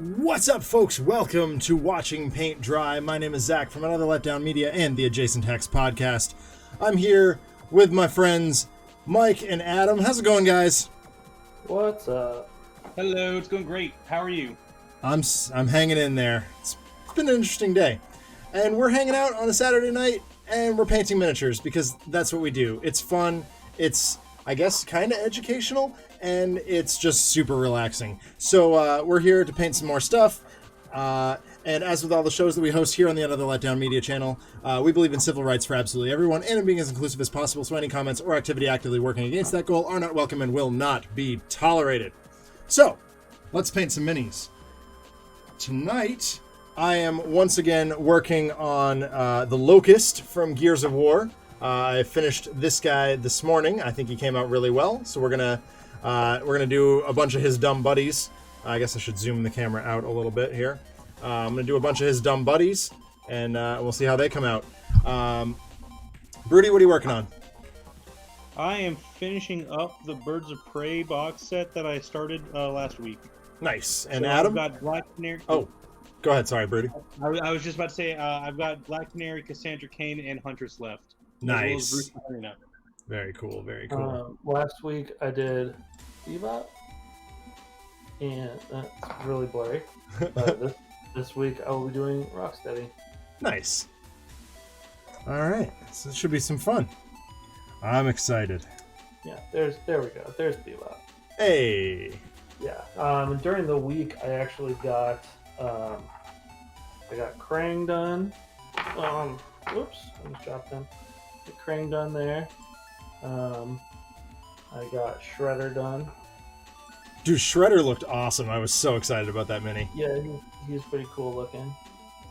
What's up, folks? Welcome to Watching Paint Dry. My name is Zach from Another Letdown Media and the Adjacent Hex podcast. I'm here with my friends Mike and Adam. How's it going, guys? What's up? Hello, it's going great. How are you? I'm hanging in there. It's been an interesting day. And we're hanging out on a Saturday night and we're painting miniatures because that's what we do. It's fun. It's, I guess, kind of educational, and it's just super relaxing. So we're here to paint some more stuff. And as with all the shows that we host here on the Another Letdown Media channel, we believe in civil rights for absolutely everyone and in being as inclusive as possible, so any comments or activity actively working against that goal are not welcome and will not be tolerated. So, let's paint some minis. Tonight, I am once again working on the Locust from Gears of War. I finished this guy this morning. I think he came out really well, so we're gonna do a bunch of his dumb buddies. I guess I should zoom the camera out a little bit here. I'm gonna do a bunch of his dumb buddies, and we'll see how they come out. Broody, what are you working on? I am finishing up the Birds of Prey box set that I started last week. Nice. And so Adam? I've got Black Canary. Oh, go ahead. Sorry, Broody. I was just about to say I've got Black Canary, Cassandra Cain, and Huntress left. Nice. As well as Bruce Arena. Very cool. Very cool. Last week I did Bebop, and it's really blurry. This week I will be doing Rocksteady. Nice. All right. So this should be some fun. I'm excited. Yeah, there we go. There's Bebop. Hey. Yeah. During the week I actually got I got Krang done. Whoops, I just dropped him. Get Krang done there. I got Shredder done. Dude, Shredder looked awesome. I was so excited about that mini. Yeah, he's pretty cool looking.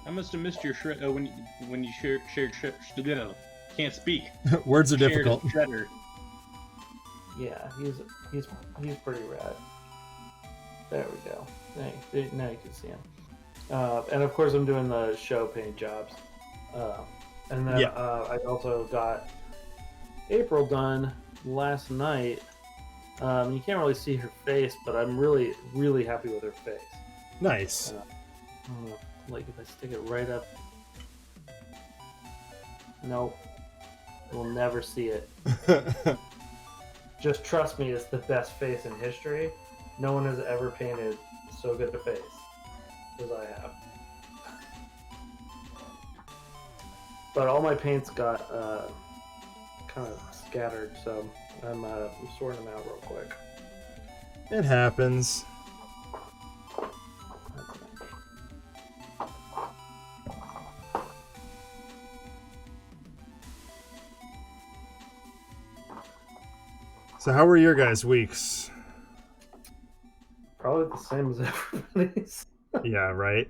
I must have missed your shred when you shared can't speak. Words are Shared difficult. Shredder. Yeah, he's pretty rad. There we go. Now you can see him. And of course, I'm doing the show paint jobs. And then I also got April done last night. You can't really see her face, but I'm really, really happy with her face. Nice. Like if I stick it right up. Nope. We'll never see it. Just trust me, it's the best face in history. No one has ever painted so good a face as I have. But all my paints got kind of scattered, so I'm sorting them out real quick. It happens. So how were your guys' weeks? Probably the same as everybody's. Yeah, right?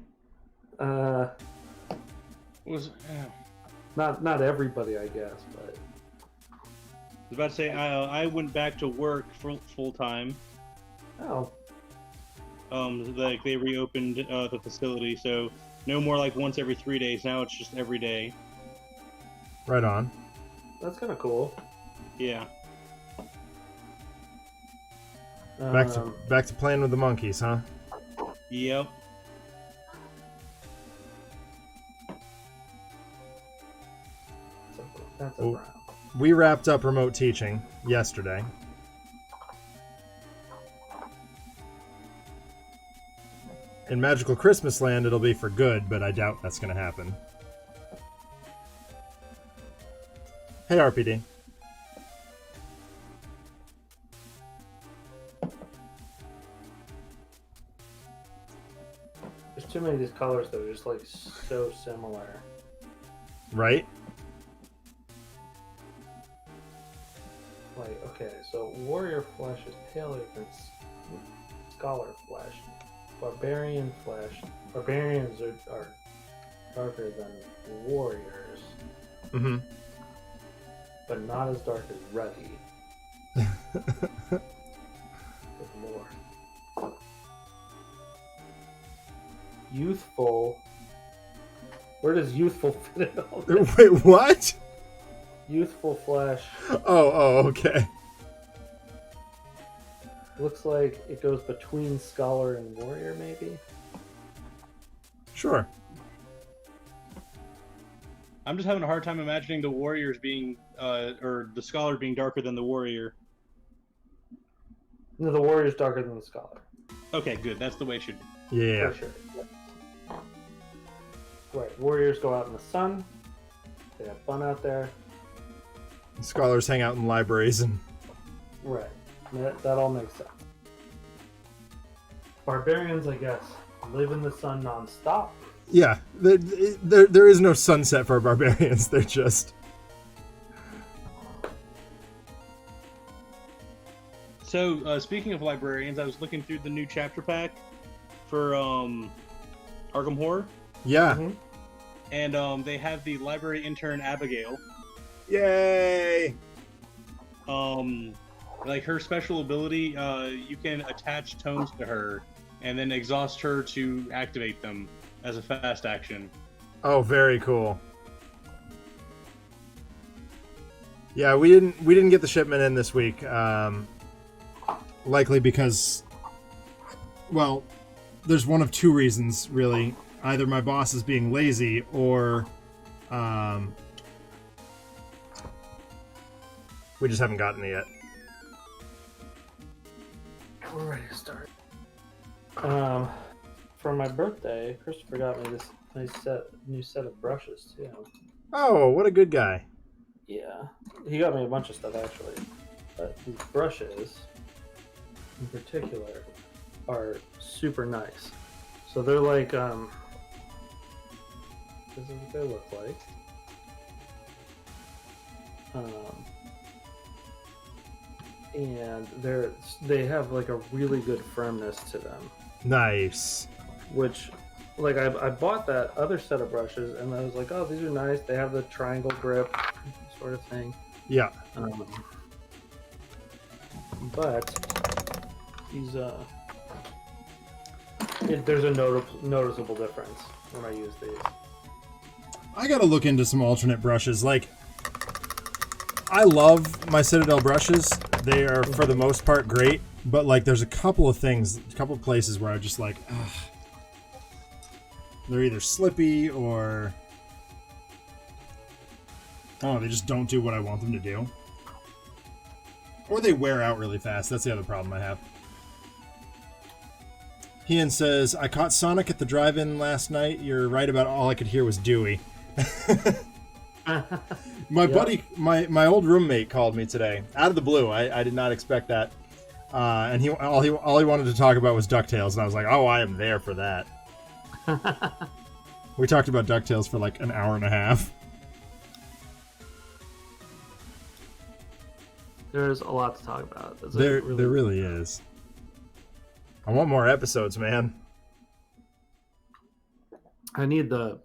Not everybody, I guess, but... I was about to say I went back to work full time. Oh. Like they reopened the facility, so no more like once every 3 days. Now it's just every day. Right on. That's kind of cool. Yeah. Back to playing with the monkeys, huh? Yep. That's a brown. We wrapped up remote teaching yesterday. In Magical Christmas Land, it'll be for good, but I doubt that's going to happen. Hey, RPD. There's too many of these colors that are just like so similar. Right? Like, okay, so warrior flesh is paler than scholar flesh. Barbarian flesh. Barbarians are darker than warriors. Mm-hmm. But not as dark as ruddy. Good lord. Youthful. Where does youthful fit in all this? Wait, what? Youthful flesh. Oh, okay. Looks like it goes between Scholar and Warrior, maybe? Sure. I'm just having a hard time imagining the warriors being, or the scholar being darker than the warrior. No, the warrior's darker than the scholar. Okay, good. That's the way it should be. Yeah. For sure. Yeah. Right. Warriors go out in the sun. They have fun out there. Scholars hang out in libraries and... Right. That all makes sense. Barbarians, I guess, live in the sun nonstop. Yeah. There is no sunset for barbarians. They're just... So, speaking of librarians, I was looking through the new chapter pack for Arkham Horror. Yeah. Mm-hmm. And they have the library intern Abigail. Yay! Like her special ability, you can attach tomes to her and then exhaust her to activate them as a fast action. Oh, very cool. Yeah, we didn't get the shipment in this week. Likely because, well, there's one of two reasons, really. Either my boss is being lazy, or we just haven't gotten it yet. We're ready to start. For my birthday, Christopher got me this new set of brushes too. Oh, what a good guy. Yeah, he got me a bunch of stuff actually, but these brushes, in particular, are super nice. So they're like, this is what they look like. And they have like a really good firmness to them. Nice. Which, like, I bought that other set of brushes, and I was like, oh, these are nice. They have the triangle grip sort of thing. Yeah. But these, there's a noticeable difference when I use these. I gotta look into some alternate brushes. Like, I love my Citadel brushes. They are, for the most part, great. But, like, there's a couple of places where I'm just like, ugh. They're either slippy or... oh, they just don't do what I want them to do. Or they wear out really fast. That's the other problem I have. Ian says, I caught Sonic at the drive-in last night. You're right about all I could hear was Dewey. My buddy, my old roommate called me today. Out of the blue. I did not expect that. And all he wanted to talk about was DuckTales. And I was like, oh, I am there for that. We talked about DuckTales for like an hour and a half. There's a lot to talk about. There really is. I want more episodes, man. I need the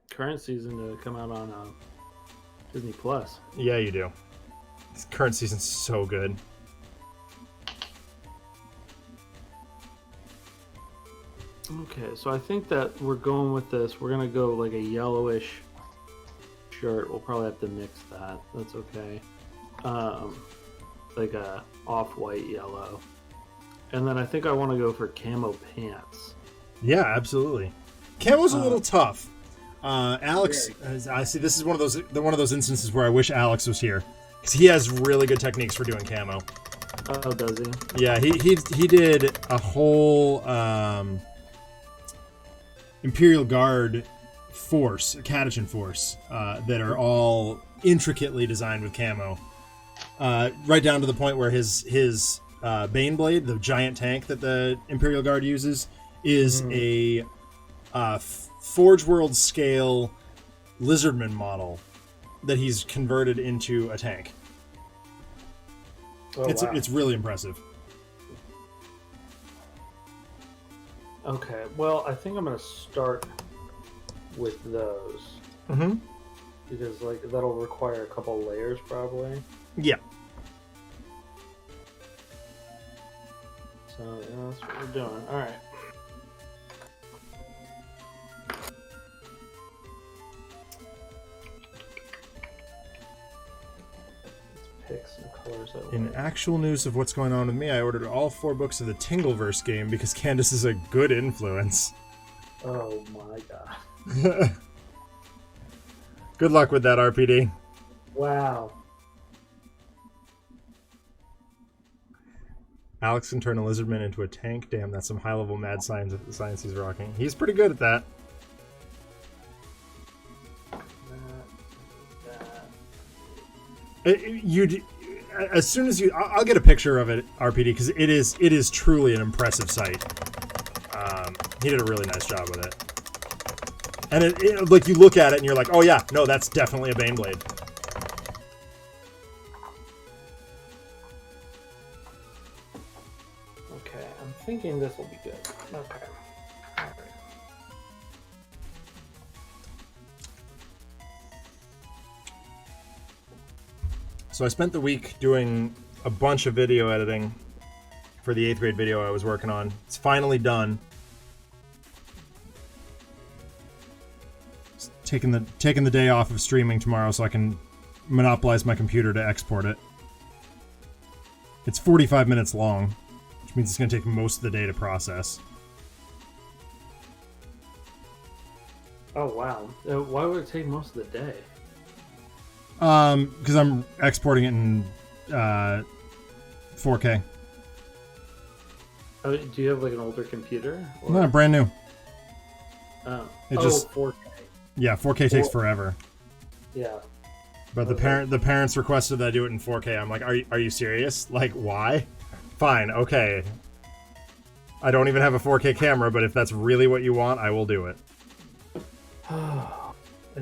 current season to come out on Disney Plus. Yeah, you do. This current season's so good. Okay, so I think that we're going with this. We're gonna go like a yellowish shirt. We'll probably have to mix that. That's okay. Like a off-white yellow. And then I think I want to go for camo pants. Yeah, absolutely. Camo's a little tough. Alex, I see. This is one of those instances where I wish Alex was here, because he has really good techniques for doing camo. Oh, does he? Yeah, he did a whole Imperial Guard force, a Catachan force, that are all intricately designed with camo, right down to the point where his Baneblade, the giant tank that the Imperial Guard uses, is a Forge World scale Lizardman model that he's converted into a tank. Oh, It's really impressive. Okay, well, I think I'm gonna start with those. Mm-hmm. Because like that'll require a couple layers probably. Yeah. So yeah, that's what we're doing. All right. Pick some colors that In actual news of what's going on with me, I ordered all 4 books of the Tingleverse game because Candace is a good influence. Oh my god. Good luck with that, RPD. Wow. Alex can turn a lizardman into a tank. Damn, that's some high-level mad science he's rocking. He's pretty good at that. As soon as I'll get a picture of it, RPD, because it is truly an impressive sight. He did a really nice job with it. And it like you look at it and you're like, oh yeah, no, that's definitely a Baneblade. Okay, I'm thinking this will be good. Okay. Alright. So I spent the week doing a bunch of video editing for the 8th grade video I was working on. It's finally done. Just taking the day off of streaming tomorrow so I can monopolize my computer to export it. It's 45 minutes long, which means it's going to take most of the day to process. Oh wow. Why would it take most of the day? Because I'm exporting it in 4K. Oh, do you have like an older computer? Or... No, brand new. Oh, It just 4K. Yeah, 4K takes forever. Yeah. But the parents requested that I do it in 4K. I'm like, are you serious? Like, why? Fine, okay. I don't even have a 4K camera, but if that's really what you want, I will do it. I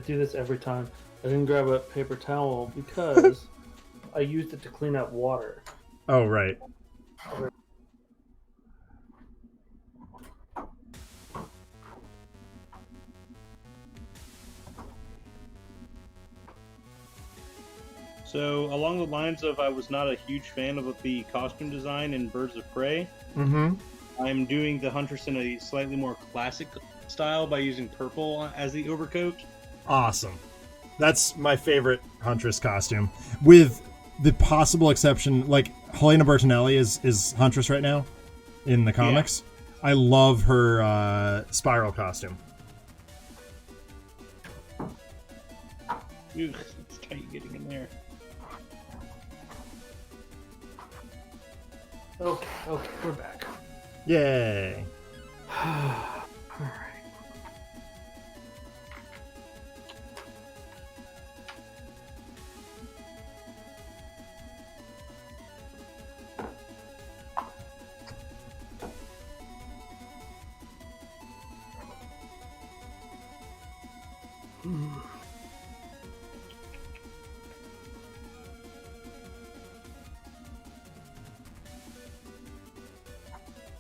do this every time. I didn't grab a paper towel because I used it to clean up water. Oh, right. So, along the lines of I was not a huge fan of the costume design in Birds of Prey, I'm doing the Huntress in a slightly more classic style by using purple as the overcoat. Awesome. That's my favorite Huntress costume. With the possible exception, like, Helena Bertinelli is Huntress right now in the comics. Yeah. I love her Spiral costume. Ugh, it's tight getting in there. Okay, we're back. Yay. Alright.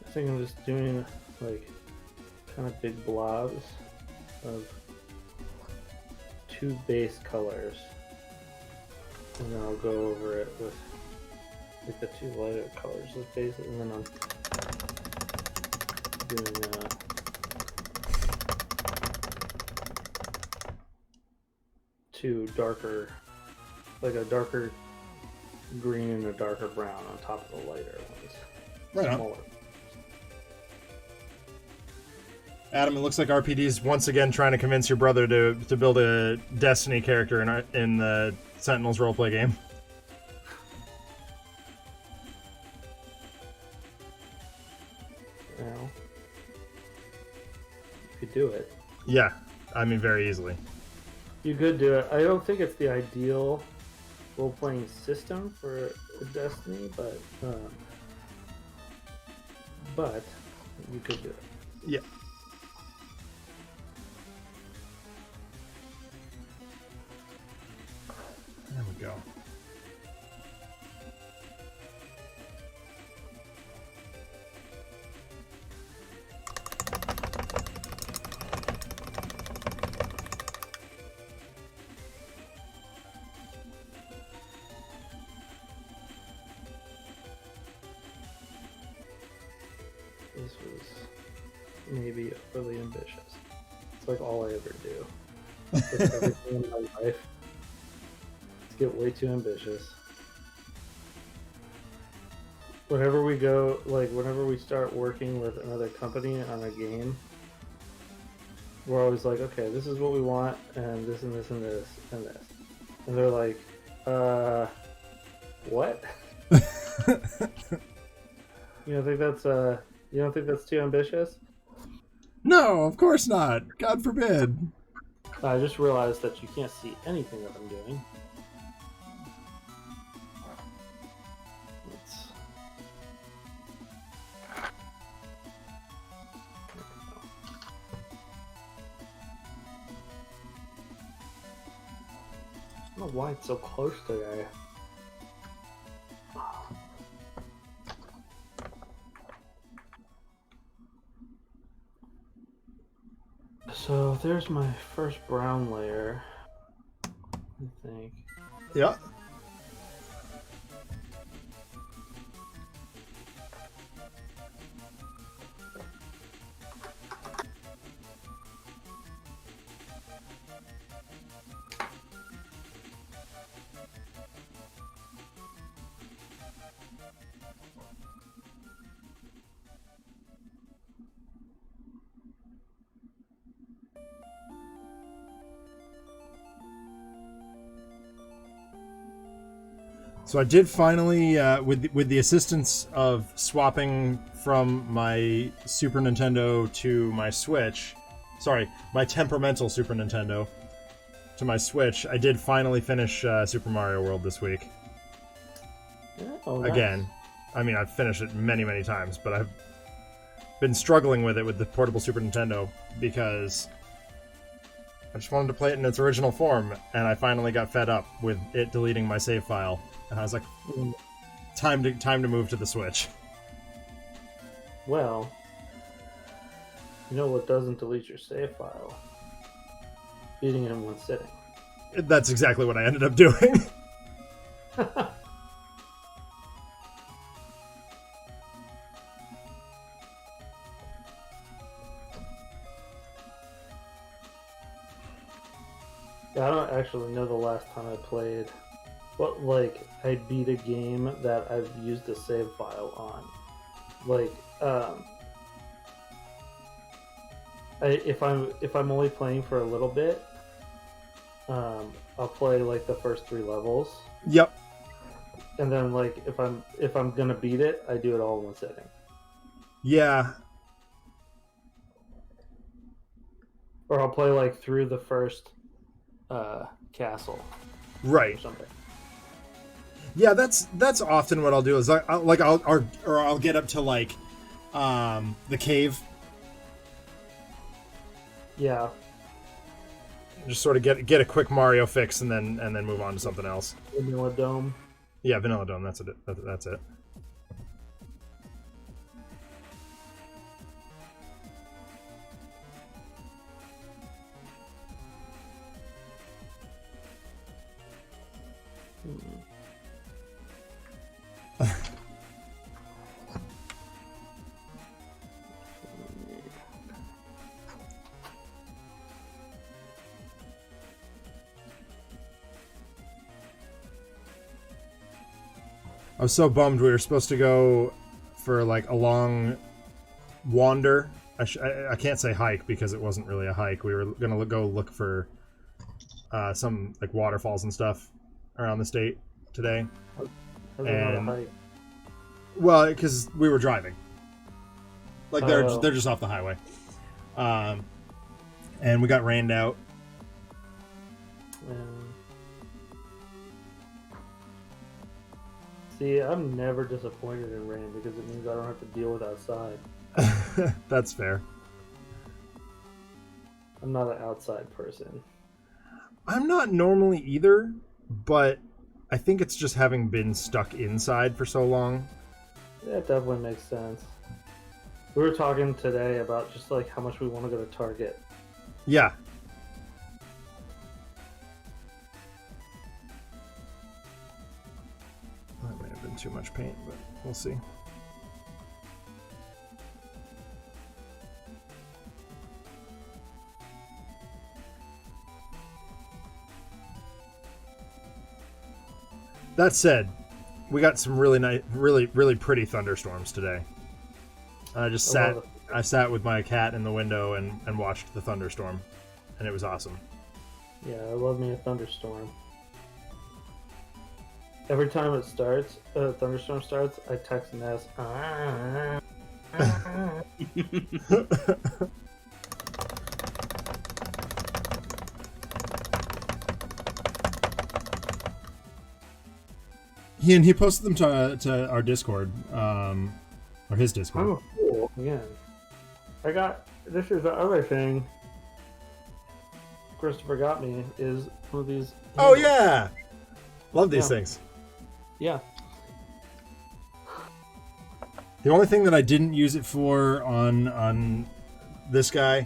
I think I'm just doing like kind of big blobs of 2 base colors, and then I'll go over it with like the 2 lighter colors of base, and then I'm doing 2 darker, like a darker green and a darker brown on top of the lighter ones. Right on. Smaller. Adam, it looks like RPD's once again trying to convince your brother to build a Destiny character in the Sentinels roleplay game. Well, you could do it. Yeah, I mean, very easily. You could do it. I don't think it's the ideal role-playing system for Destiny, but you could do it. Yeah. There we go. This was maybe overly ambitious. It's like all I ever do. With everything in my life. Get way too ambitious. Whenever we go, like whenever we start working with another company on a game, we're always like, okay, this is what we want, and this and this and this and this, and they're like, what? You don't think that's too ambitious? No, of course not. God forbid. I just realized that you can't see anything that I'm doing. Let's... I don't know why it's so close today. So there's my first brown layer, I think. Yeah. So I did finally, with the assistance of swapping from my Super Nintendo to my Switch, sorry, my temperamental Super Nintendo to my Switch, I did finally finish Super Mario World this week. Oh, nice. Again, I mean, I've finished it many, many times, but I've been struggling with it with the portable Super Nintendo because I just wanted to play it in its original form, and I finally got fed up with it deleting my save file. And I was like, time to move to the Switch. Well, you know what doesn't delete your save file? Beating it in one sitting. That's exactly what I ended up doing. Yeah, I don't actually know the last time I played, but like I beat a game that I've used a save file on. Like, if I'm only playing for a little bit, I'll play like the first 3 levels. Yep. And then like if I'm gonna beat it, I do it all in one sitting. Yeah. Or I'll play like through the first castle. Right. Or something. Yeah, that's often what I'll do is I'll get up to like the cave. Yeah. Just sort of get a quick Mario fix and then move on to something else. Vanilla Dome. Yeah, Vanilla Dome. That's it. That's it. I was so bummed. We were supposed to go for like a long wander. I can't say hike because it wasn't really a hike. We were gonna go look for some like waterfalls and stuff around the state today. How's it not a hike? Well, because we were driving. Like they're just off the highway, and we got rained out. See, I'm never disappointed in rain because it means I don't have to deal with outside. That's fair. I'm not an outside person. I'm not normally either, but I think it's just having been stuck inside for so long. Yeah, it definitely makes sense. We were talking today about just like how much we want to go to Target. Yeah. That may have been too much paint, but we'll see. That said, we got some really nice, really pretty thunderstorms today. I just sat I sat with my cat in the window and watched the thunderstorm, and it was awesome. Yeah, I love me a thunderstorm. Every time it starts, thunderstorm starts, I text Ness. He posted them to our Discord, or his Discord. I'm a fool again. This is the other thing Christopher got me is one of these. Oh yeah, love these things. Yeah. The only thing that I didn't use it for on this guy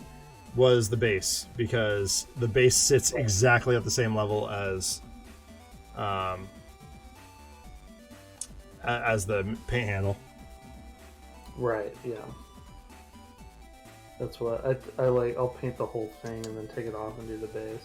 was the base, because the base sits exactly at the same level as the paint handle. Right. Yeah. That's what I like. I'll paint the whole thing and then take it off and do the base.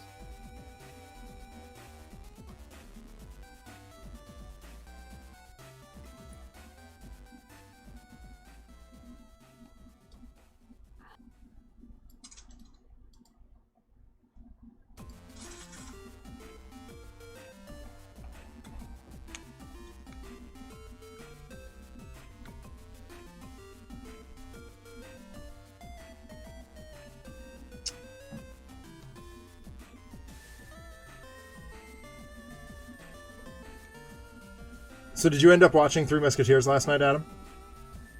So did you end up watching Three Musketeers last night, Adam?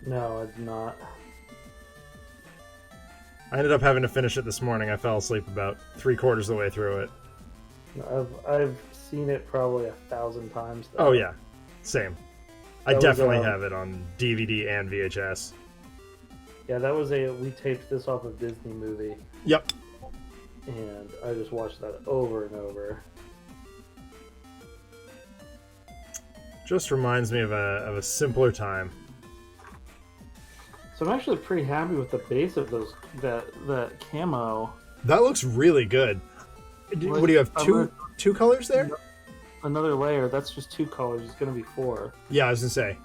No, I did not. I ended up having to finish it this morning. I fell asleep about 3/4 of the way through it. I've seen it probably 1,000 times. Oh yeah, same. I That was, definitely have it on DVD and VHS. Yeah, that was we taped this off a Disney movie. Yep. And I just watched that over and over. Just reminds me of a simpler time. So I'm actually pretty happy with the base of that camo. That looks really good. What do you have? Two colors there? Another layer. That's just 2 colors. It's going to be 4. Yeah, I was gonna say.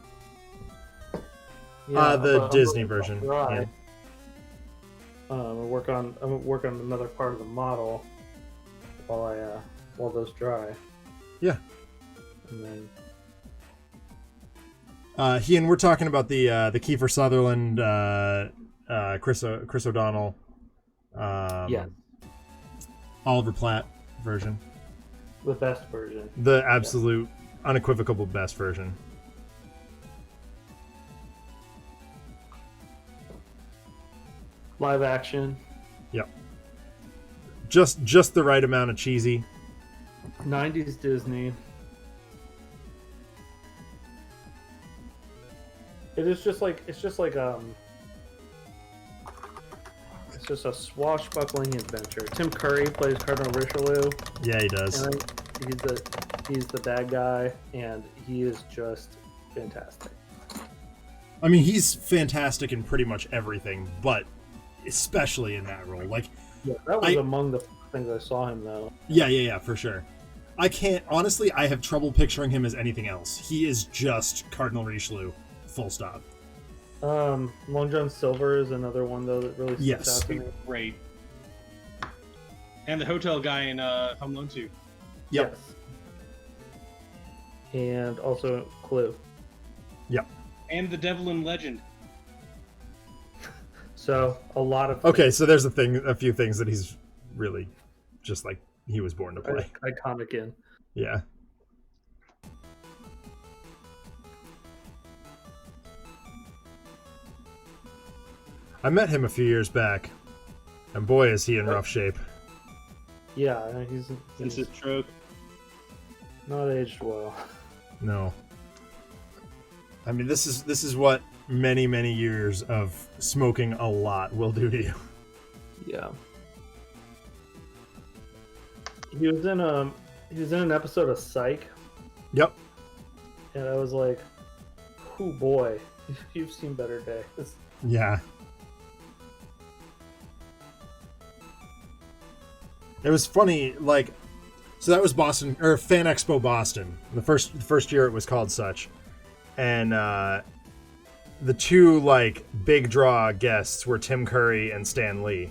Yeah, the Disney version. Yeah. I'm work on another part of the model while those dry. Yeah. And then. We're talking about the Kiefer Sutherland, Chris O'Donnell, Yeah. Oliver Platt version. The best version. The absolute, unequivocal best version. Live action. Yep. Just the right amount of cheesy. 90s Disney. It's just a swashbuckling adventure. Tim Curry plays Cardinal Richelieu. Yeah, he does. And he's the bad guy, and he is just fantastic. I mean, he's fantastic in pretty much everything, but especially in that role. Like, yeah, that was among the things I saw him though. Yeah, for sure. I can't honestly. I have trouble picturing him as anything else. He is just Cardinal Richelieu. Full stop. Long John Silver is another one though that really sticks out to me. Great. And the hotel guy in Home Alone 2. Yep. Yes. And also Clue. Yep. And the Devil in Legend. So a lot of okay. So there's a few things that he's really just like he was born to play. Iconic in. Yeah. I met him a few years back, and boy, is he in rough shape. Yeah, Since his stroke. Not aged well. No. I mean, this is what many years of smoking a lot will do to you. Yeah. He was in an episode of Psych. Yep. And I was like, "Oh boy, you've seen better days." Yeah. It was funny, like, so that was Boston, or Fan Expo Boston, the first year it was called such, and the two like big draw guests were Tim Curry and Stan Lee.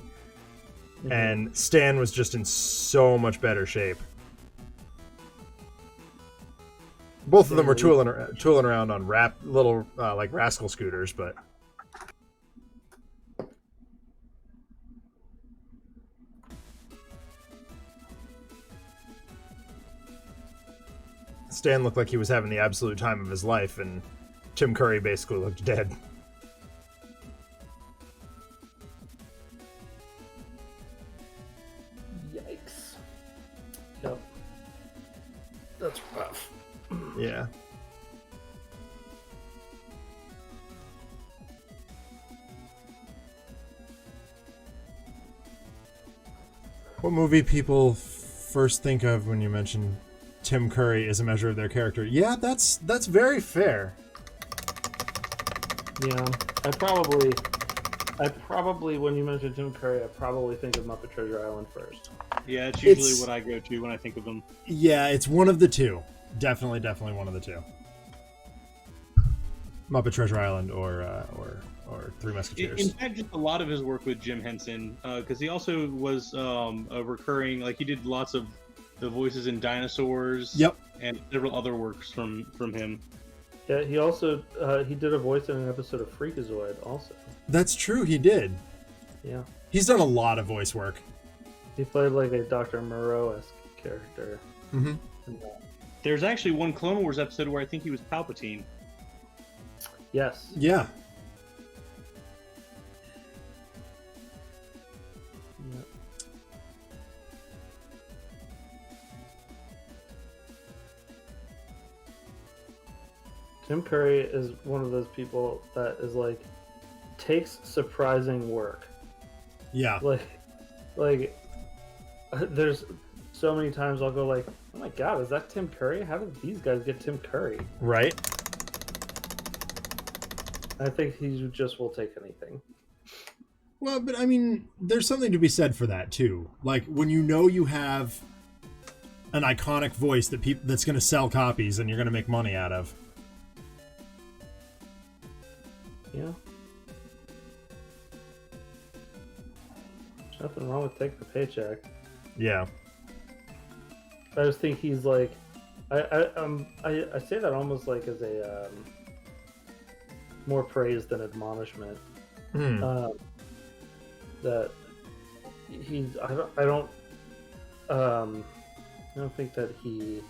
Mm-hmm. And Stan was just in so much better shape. Both of them were tooling around on little like rascal scooters, but Stan looked like he was having the absolute time of his life, and Tim Curry basically looked dead. Yikes. Yep. That's rough. Yeah. What movie people first think of when you mention Tim Curry as a measure of their character? Yeah, that's very fair. Yeah, I probably when you mention Tim Curry, I probably think of Muppet Treasure Island first. Yeah, it's usually what I go to when I think of him. Yeah, it's one of the two. Definitely one of the two. Muppet Treasure Island or Three Musketeers. In fact, just a lot of his work with Jim Henson, because he also was a recurring, like he did lots of the voices in Dinosaurs. Yep. And several other works from him. Yeah, he also he did a voice in an episode of Freakazoid also. That's true, he did. Yeah. He's done a lot of voice work. He played like a Dr. Moreau-esque character. Mm-hmm. There's actually one Clone Wars episode where I think he was Palpatine. Yes. Yeah. Yep. Tim Curry is one of those people that is like takes surprising work. Yeah. Like there's so many times I'll go like, oh my god, is that Tim Curry? How did these guys get Tim Curry? Right. I think he just will take anything. Well, but I mean, there's something to be said for that too. Like when you know you have an iconic voice that's going to sell copies and you're going to make money out of. Yeah. There's nothing wrong with taking a paycheck. Yeah. I just think he's like, I say that almost like as a more praise than admonishment. That he's I don't think that he,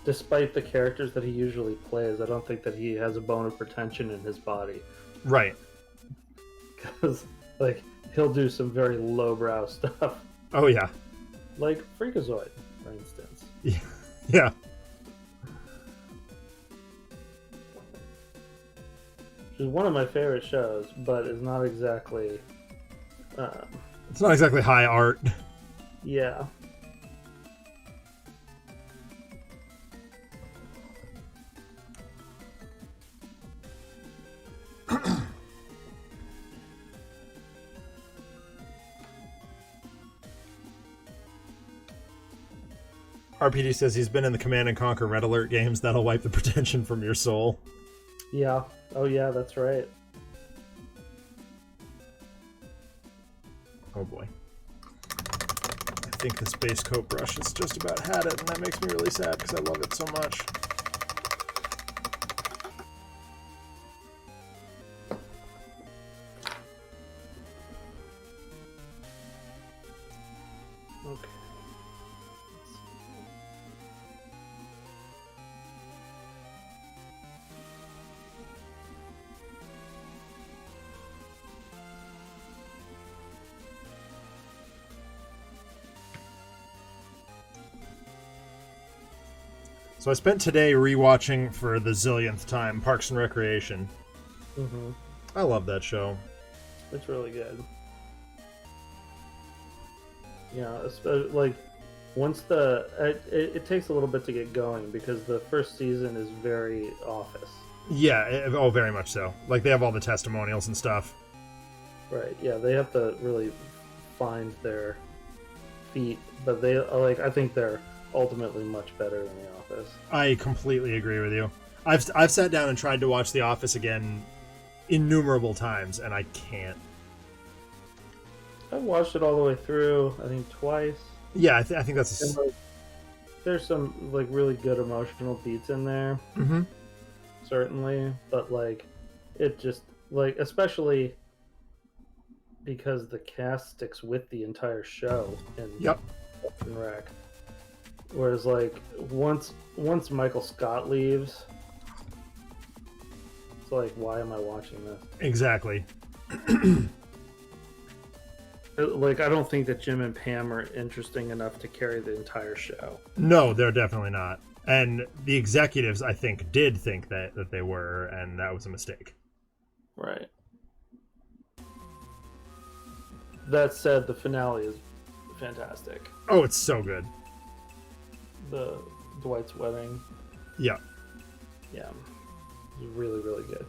despite the characters that he usually plays, I don't think that he has a bone of pretension in his body. Right. Because like he'll do some very lowbrow stuff. Oh yeah. Like Freakazoid, for instance. Yeah. Yeah. Which is one of my favorite shows, but is not exactly. It's not exactly high art. Yeah. RPD says he's been in the Command and Conquer Red Alert games. That'll wipe the pretension from your soul. Yeah. Oh yeah, that's right. Oh boy. I think this base coat brush has just about had it, and that makes me really sad because I love it so much. Okay. So I spent today rewatching for the zillionth time Parks and Recreation. Mm-hmm. I love that show. It's really good. Yeah, like once it takes a little bit to get going because the first season is very Office. Yeah, very much so. Like they have all the testimonials and stuff. Right. Yeah, they have to really find their feet, but I think they're ultimately much better than The Office. I completely agree with you. I've sat down and tried to watch The Office again innumerable times, and I can't. I've watched it all the way through, I think twice. Yeah, I think that's... And, like, there's some like really good emotional beats in there, certainly, but like it just like, especially because the cast sticks with the entire show in Wreck. Whereas like once Michael Scott leaves, it's like, why am I watching this? Exactly. Like, I don't think that Jim and Pam are interesting enough to carry the entire show. No, they're definitely not. And the executives, I think, did think that they were, and that was a mistake. Right. That said, the finale is fantastic. Oh, it's so good. The Dwight's wedding. Yeah. Yeah. It's really, really good.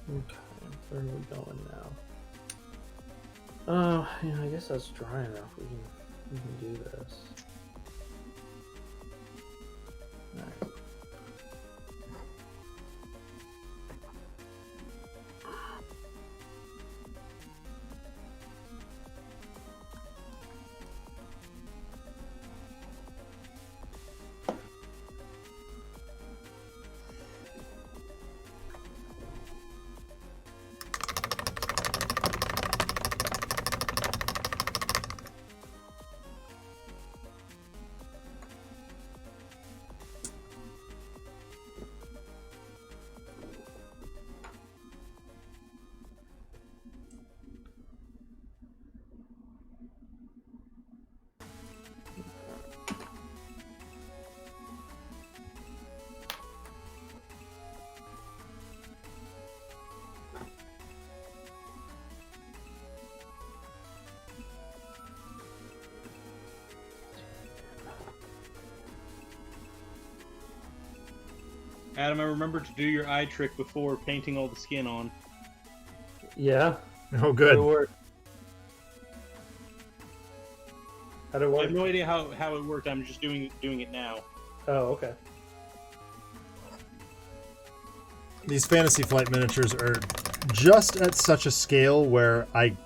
Okay, where are we going now? Oh, yeah, I guess that's dry enough. We can do this. Alright. Adam, I remember to do your eye trick before painting all the skin on. Yeah. Oh, good. How'd it work? How'd it I work? have no idea how it worked. I'm just doing it now. Oh, okay. These Fantasy Flight miniatures are just at such a scale where I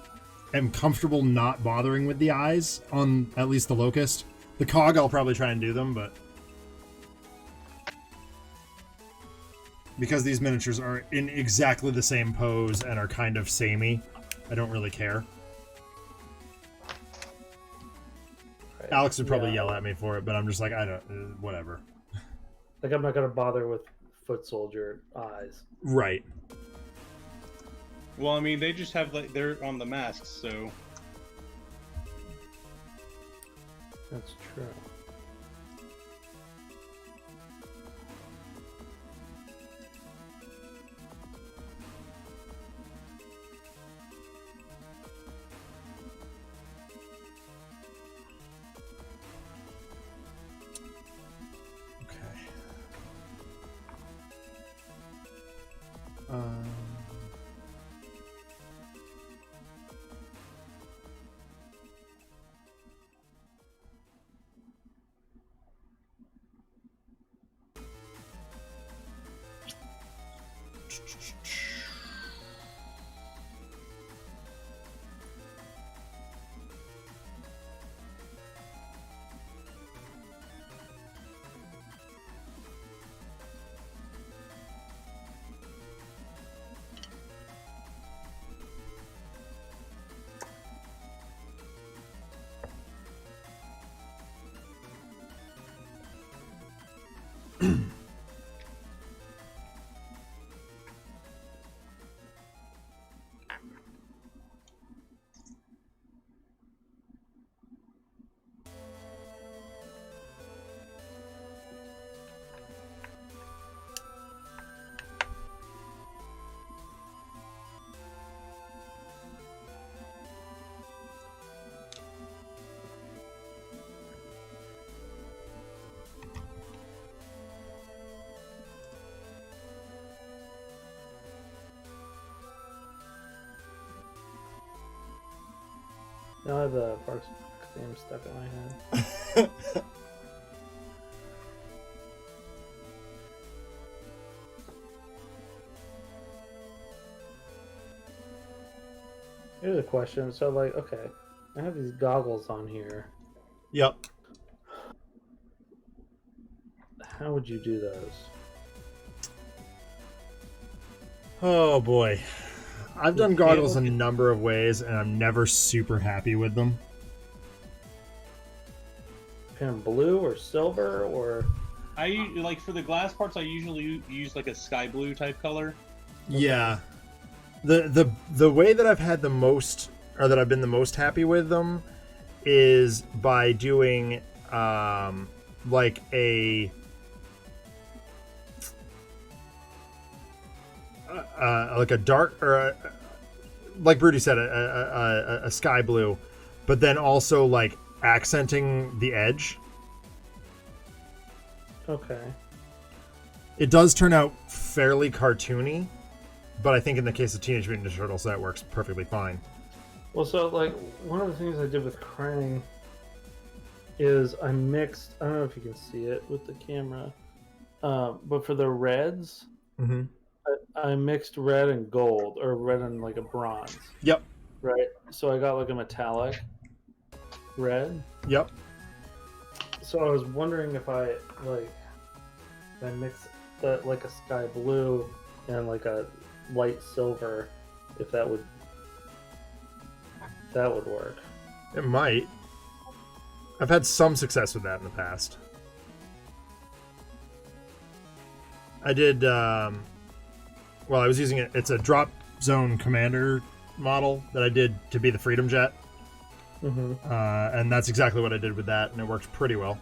am comfortable not bothering with the eyes on at least the Locust. The Cog, I'll probably try and do them, but because these miniatures are in exactly the same pose and are kind of samey, I don't really care. Right. Alex would probably yell at me for it, but I'm just like, I don't, whatever. Like, I'm not gonna bother with foot soldier eyes. Right. Well, I mean, they just have like they're on the masks, so That's true. Okay. Now I have the Parks theme stuck in my head. Here's a question. So, like, okay, I have these goggles on here. Yep. How would you do those? Oh boy. I've done goggles a number of ways, and I'm never super happy with them. Kind of blue or silver or... I like for the glass parts. I usually use like a sky blue type color. Yeah. The way that I've had the most, or that I've been the most happy with them, is by doing like a dark, or like Broody said, a sky blue, but then also like accenting the edge. Okay. It does turn out fairly cartoony, but I think in the case of Teenage Mutant Ninja Turtles, that works perfectly fine. Well, so, like, one of the things I did with Krang is I mixed, I don't know if you can see it with the camera, but for the reds, Mm-hmm. I mixed red and gold, or red and, like, a bronze. Yep. Right? So I got, like, a metallic red. Yep. So I was wondering if I mix that, like, a sky blue and, like, a light silver, if that would work. It might. I've had some success with that in the past. I did, I was using it. It's a drop zone commander model that I did to be the Freedom Jet. Mm-hmm. And that's exactly what I did with that, and it worked pretty well.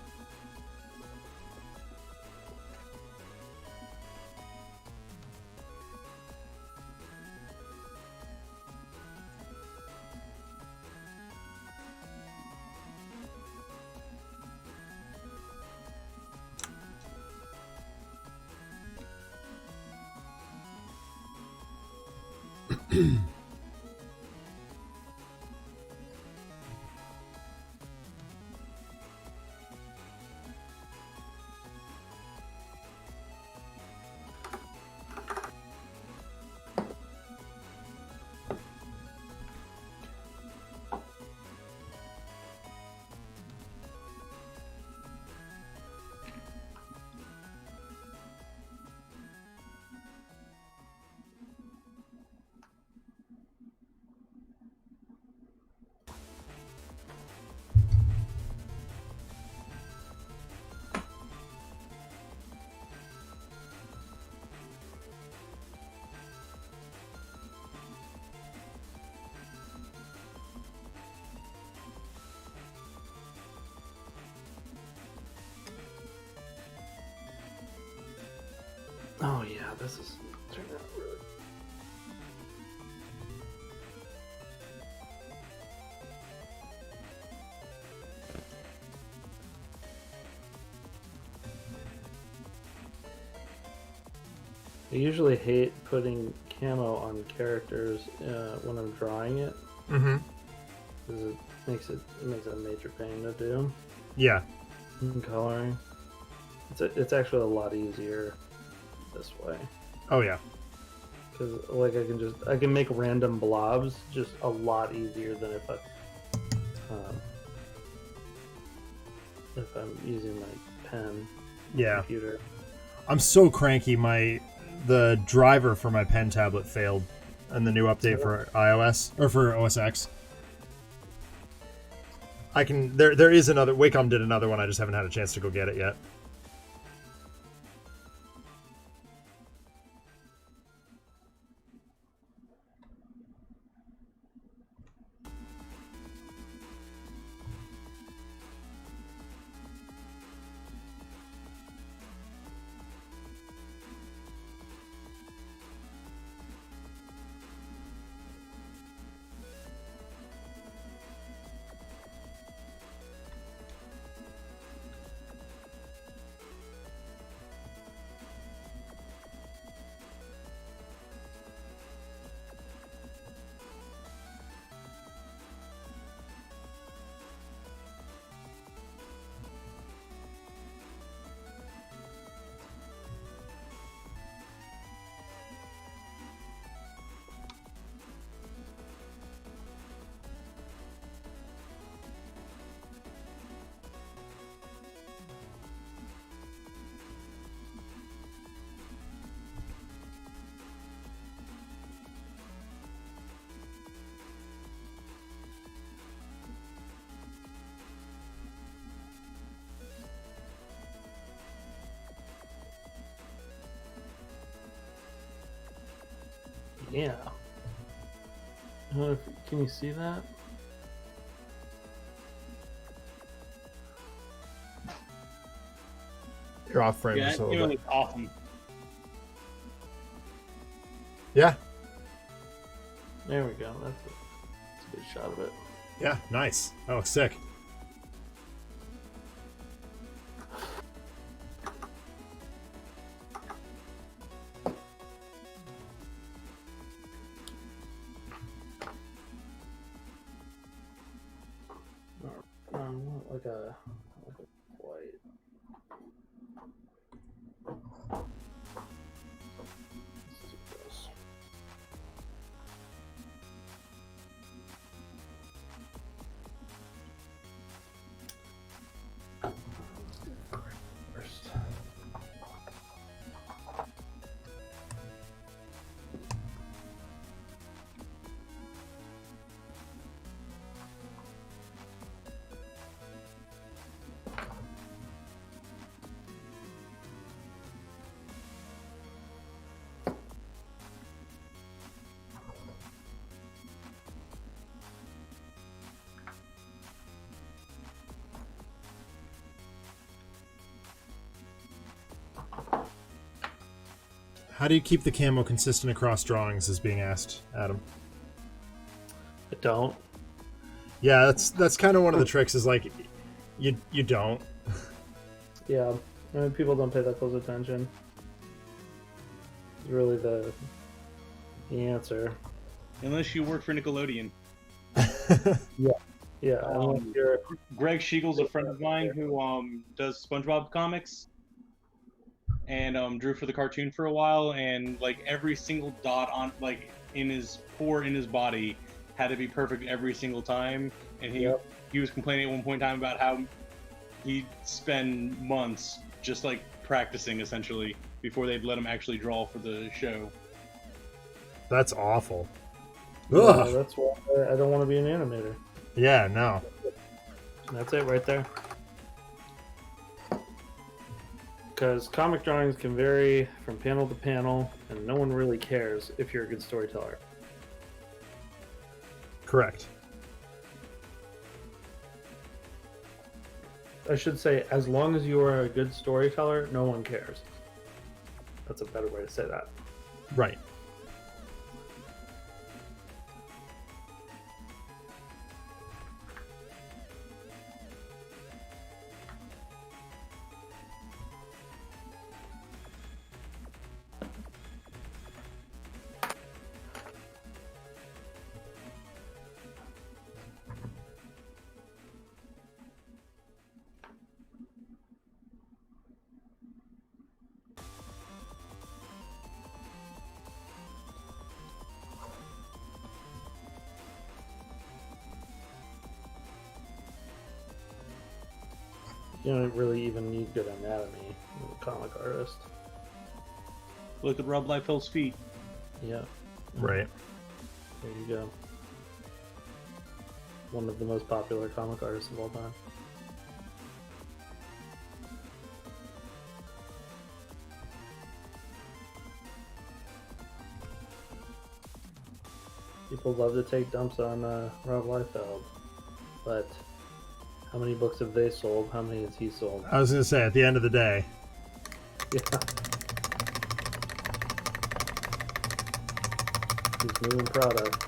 Oh yeah, this is turning out really. I usually hate putting camo on characters when I'm drawing it. Mm-hmm. Because it makes it a major pain to do. Yeah. In coloring. It's actually a lot easier this way. Oh yeah. Because like I can make random blobs just a lot easier than if I'm using my pen. Yeah. Computer. I'm so cranky. The driver for my pen tablet failed in the new update for iOS, or for OS X. There is another. Wacom did another one. I just haven't had a chance to go get it yet. Yeah. Can you see that? You're off frame Yeah, just a you little know, bit. it's awesome. Yeah. There we go. That's a good shot of it. Yeah. Nice. Oh, sick. Like a white. Let's do this. First. How do you keep the camo consistent across drawings? Is being asked, Adam. I don't. Yeah, that's kind of one of the tricks. Is like, you don't. Yeah. I mean, people don't pay that close attention. It's really the answer. Unless you work for Nickelodeon. Yeah. Unless you're Greg Schiegel's a friend of mine who does SpongeBob comics and drew for the cartoon for a while, and like every single dot on like in his pore in his body had to be perfect every single time, and he was complaining at one point in time about how he'd spend months just like practicing essentially before they'd let him actually draw for the show. That's awful. Yeah, Ugh. that's why I don't want to be an animator. Yeah, no. That's it right there. Because comic drawings can vary from panel to panel, and no one really cares if you're a good storyteller. Correct. I should say, as long as you are a good storyteller, no one cares. That's a better way to say that. Right. You don't really even need good anatomy as a comic artist. Look at Rob Liefeld's feet. Yeah, Right. there you go. One of the most popular comic artists of all time. People love to take dumps on Rob Liefeld, but how many books have they sold? How many has he sold? I was gonna say at the end of the day. Yeah. He's moving product.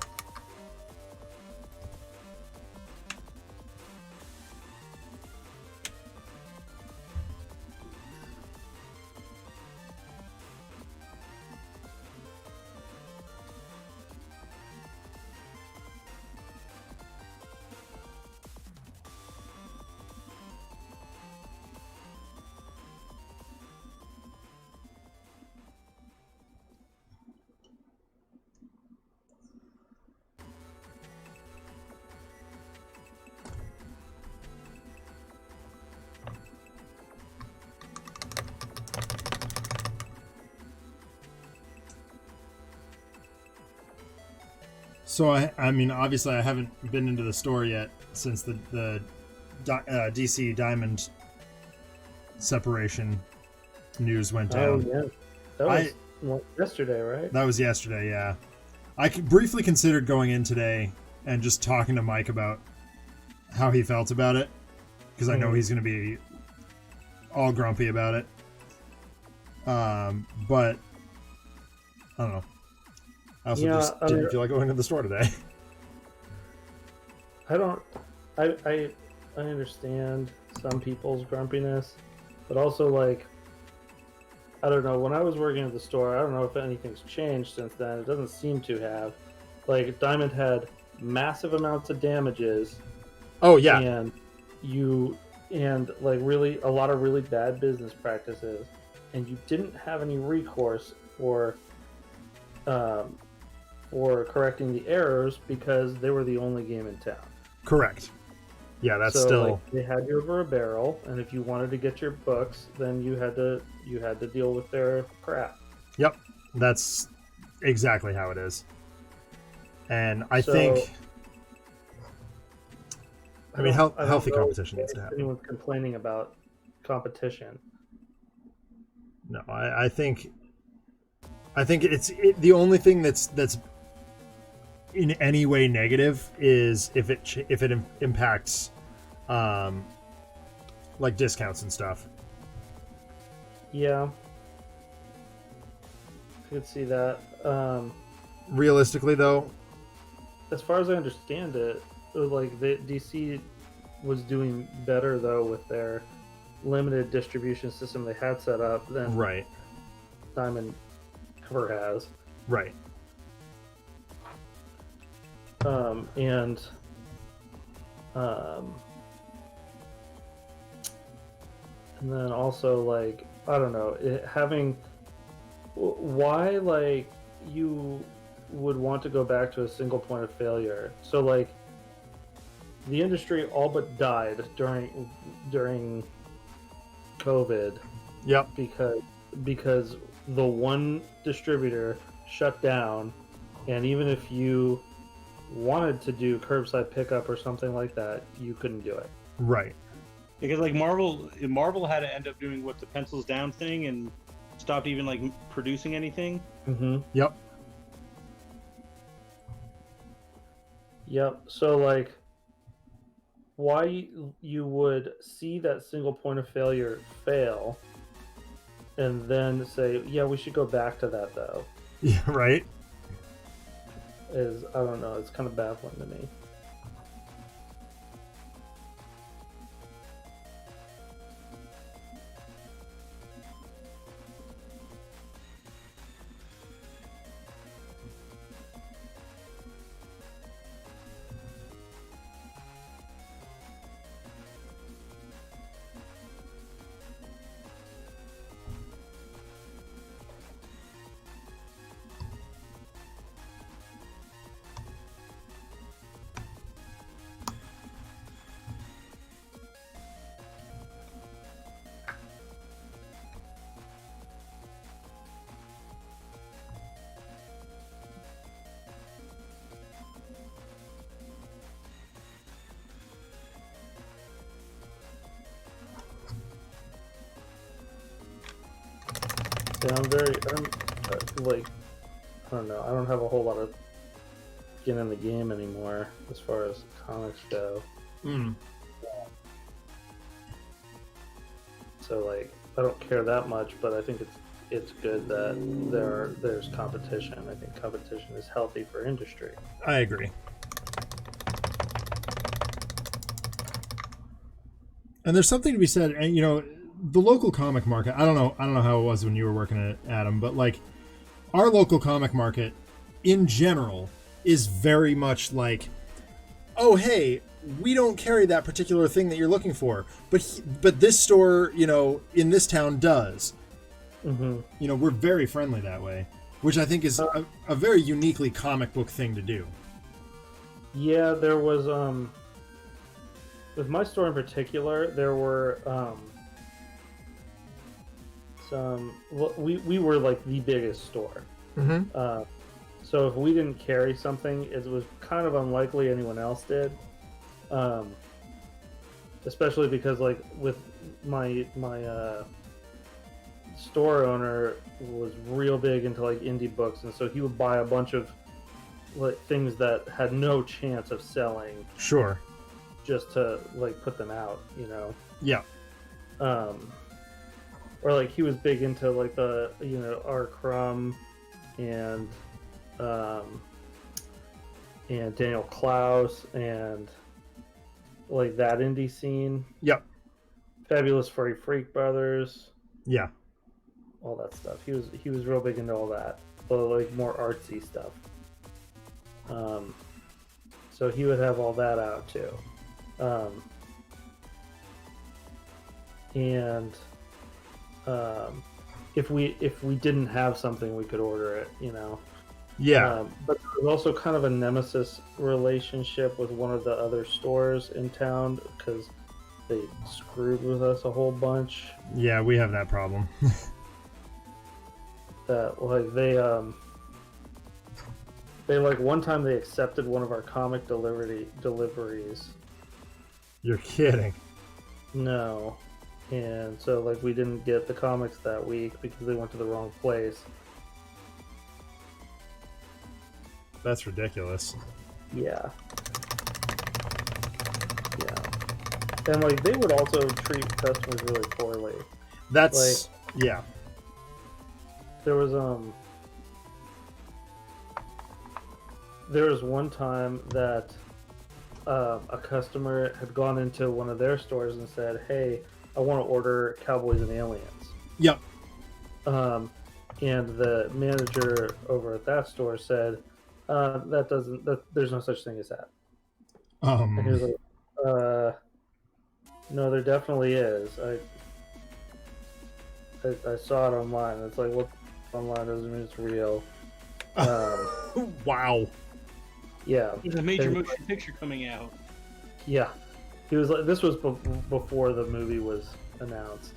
So I mean, obviously, I haven't been into the store yet since the DC Diamond separation news went Oh down. yeah, that was yesterday, right? That was yesterday, yeah. briefly considered going in today and just talking to Mike about how he felt about it, because I know he's going to be all grumpy about it. But I don't know. I also just didn't feel like going to the store today. I understand some people's grumpiness, but also, like, I don't know. When I was working at the store, I don't know if anything's changed since then. It doesn't seem to have. Like, Diamond had massive amounts of damages. Oh yeah. And like really a lot of really bad business practices, and you didn't have any recourse for correcting the errors because they were the only game in town. Correct. Yeah, that's so, still. Like, they had you over a barrel, and if you wanted to get your books, then you had to deal with their crap. Yep, that's exactly how it is. And I think. I mean, healthy competition needs to happen. Anyone's complaining about competition. No, I think it's the only thing that's in any way negative is if it impacts like discounts and stuff. Yeah, I could see that. Realistically, though, as far as I understand it, like the DC was doing better though with their limited distribution system they had set up than right. Diamond ever has. Right. And then also, like, I don't know, why, like, you would want to go back to a single point of failure. So, like, the industry all but died during COVID. Yep. Because the one distributor shut down, and even if you wanted to do curbside pickup or something like that, you couldn't do it. Right. Because, like, Marvel had to end up doing what, the pencils down thing, and stopped even, like, producing anything. Mm-hmm. Yep. Yep. So, like, why you would see that single point of failure fail and then say, yeah, we should go back to that, though. Yeah, right. I don't know, it's kind of baffling to me. Yeah, I don't know. I don't have a whole lot of skin in the game anymore as far as comics go. So, like, I don't care that much, but I think it's good that there's competition. I think competition is healthy for industry. I agree. And there's something to be said, and you know, the local comic market, I don't know how it was when you were working at Adam, but like our local comic market in general is very much like, oh hey, we don't carry that particular thing that you're looking for, but this store, you know, in this town does. Mm-hmm. You know, we're very friendly that way, which I think is a very uniquely comic book thing to do. Yeah, there was with my store in particular, there were we were like the biggest store. Mm-hmm. So if we didn't carry something, it was kind of unlikely anyone else did. Especially because, like, with my store owner was real big into like indie books, and so he would buy a bunch of like things that had no chance of selling, Sure. just to like put them out, you know. Yeah. Or like he was big into like the R. Crumb and Daniel Klaus and like that indie scene. Yep. Fabulous Furry Freak Brothers. Yeah. All that stuff. He was real big into all that, but like more artsy stuff. So he would have all that out too. And if we didn't have something, we could order it, you know. Yeah. But there was also kind of a nemesis relationship with one of the other stores in town because they screwed with us a whole bunch. Yeah, we have that problem. That like they like one time they accepted one of our comic deliveries. You're kidding. No. And so like we didn't get the comics that week because they went to the wrong place. That's ridiculous. Yeah. Yeah. And like they would also treat customers really poorly. That's yeah. There was one time that a customer had gone into one of their stores and said, "Hey, I want to order Cowboys and Aliens." Yep. And the manager over at that store said, there's no such thing as that. And he was like, no, there definitely is. I saw it online. It's like, what online doesn't mean it's real. Wow. Yeah. There's a major motion picture coming out. Yeah. He was like, this was before the movie was announced.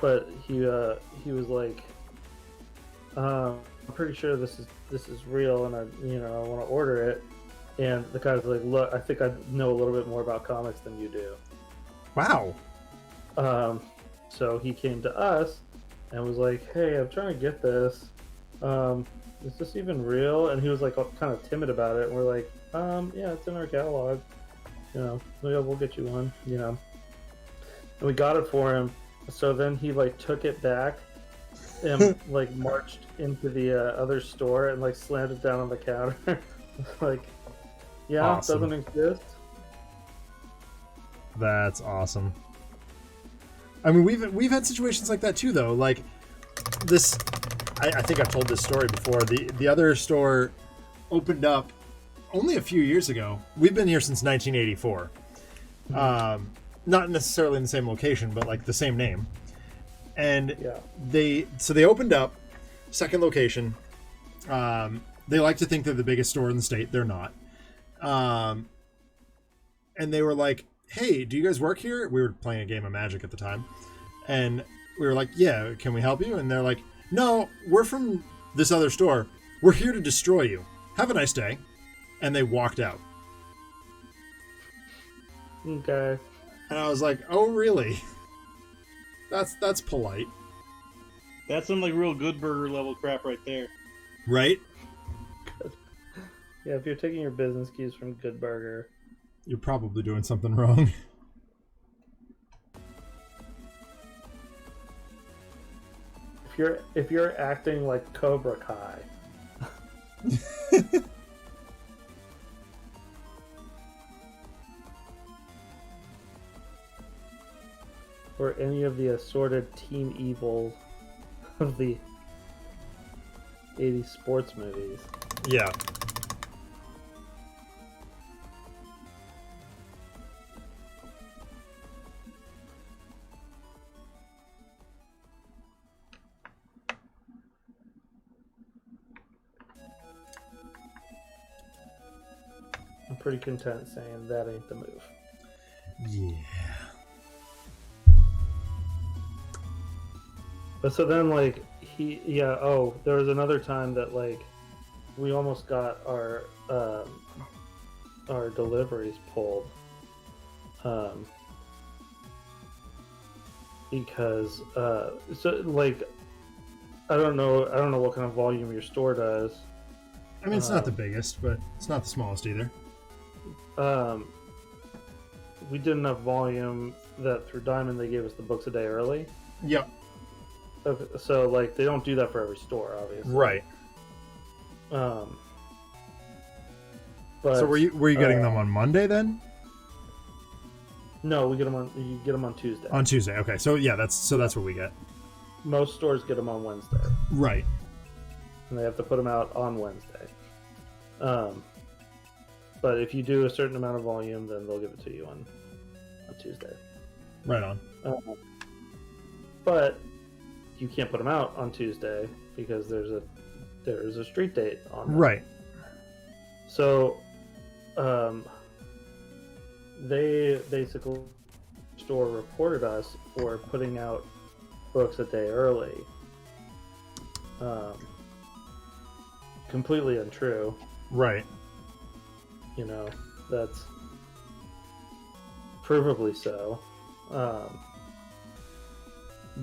But he was like, I'm pretty sure this is real, and I want to order it. And the guy was like, look, I think I know a little bit more about comics than you do. Wow. So he came to us and was like, hey, I'm trying to get this. Is this even real? And he was like kind of timid about it. And we're like, yeah, it's in our catalog. Yeah, we'll get you one, And we got it for him. So then he like took it back and like marched into the other store and like slammed it down on the counter. Like, yeah, awesome. It doesn't exist. That's awesome. I mean, we've had situations like that too, though. Like this, I think I've told this story before. The other store opened up only a few years ago. We've been here since 1984. Not necessarily in the same location, but like the same name. And yeah. they opened up, second location. They like to think they're the biggest store in the state. They're not. And they were like, hey, do you guys work here? We were playing a game of Magic at the time. And we were like, yeah, can we help you? And they're like, no, we're from this other store. We're here to destroy you. Have a nice day. And they walked out. Okay. And I was like, oh, really? That's polite. That's some like real good burger level crap right there. Right? Yeah, if you're taking your business keys from Good Burger, you're probably doing something wrong. If you're acting like Cobra Kai. Or any of the assorted Team Evil of the 80s sports movies. Yeah. I'm pretty content saying that ain't the move. Yeah. But so then, like, there was another time that, like, we almost got our deliveries pulled. Because, I don't know. I don't know what kind of volume your store does. I mean, it's not the biggest, but it's not the smallest either. We did enough volume that through Diamond they gave us the books a day early. Yep. Okay, so like they don't do that for every store, obviously. Right. But So were you getting them on Monday then? No, we get them on. You get them on Tuesday. On Tuesday. Okay. So yeah, that's what we get. Most stores get them on Wednesday, Right. and they have to put them out on Wednesday. But if you do a certain amount of volume, then they'll give it to you on Tuesday. Right on. But you can't put them out on Tuesday because there's a street date on them. Right. So, they basically store reported us for putting out books a day early. Completely untrue. Right. You know, that's provably so.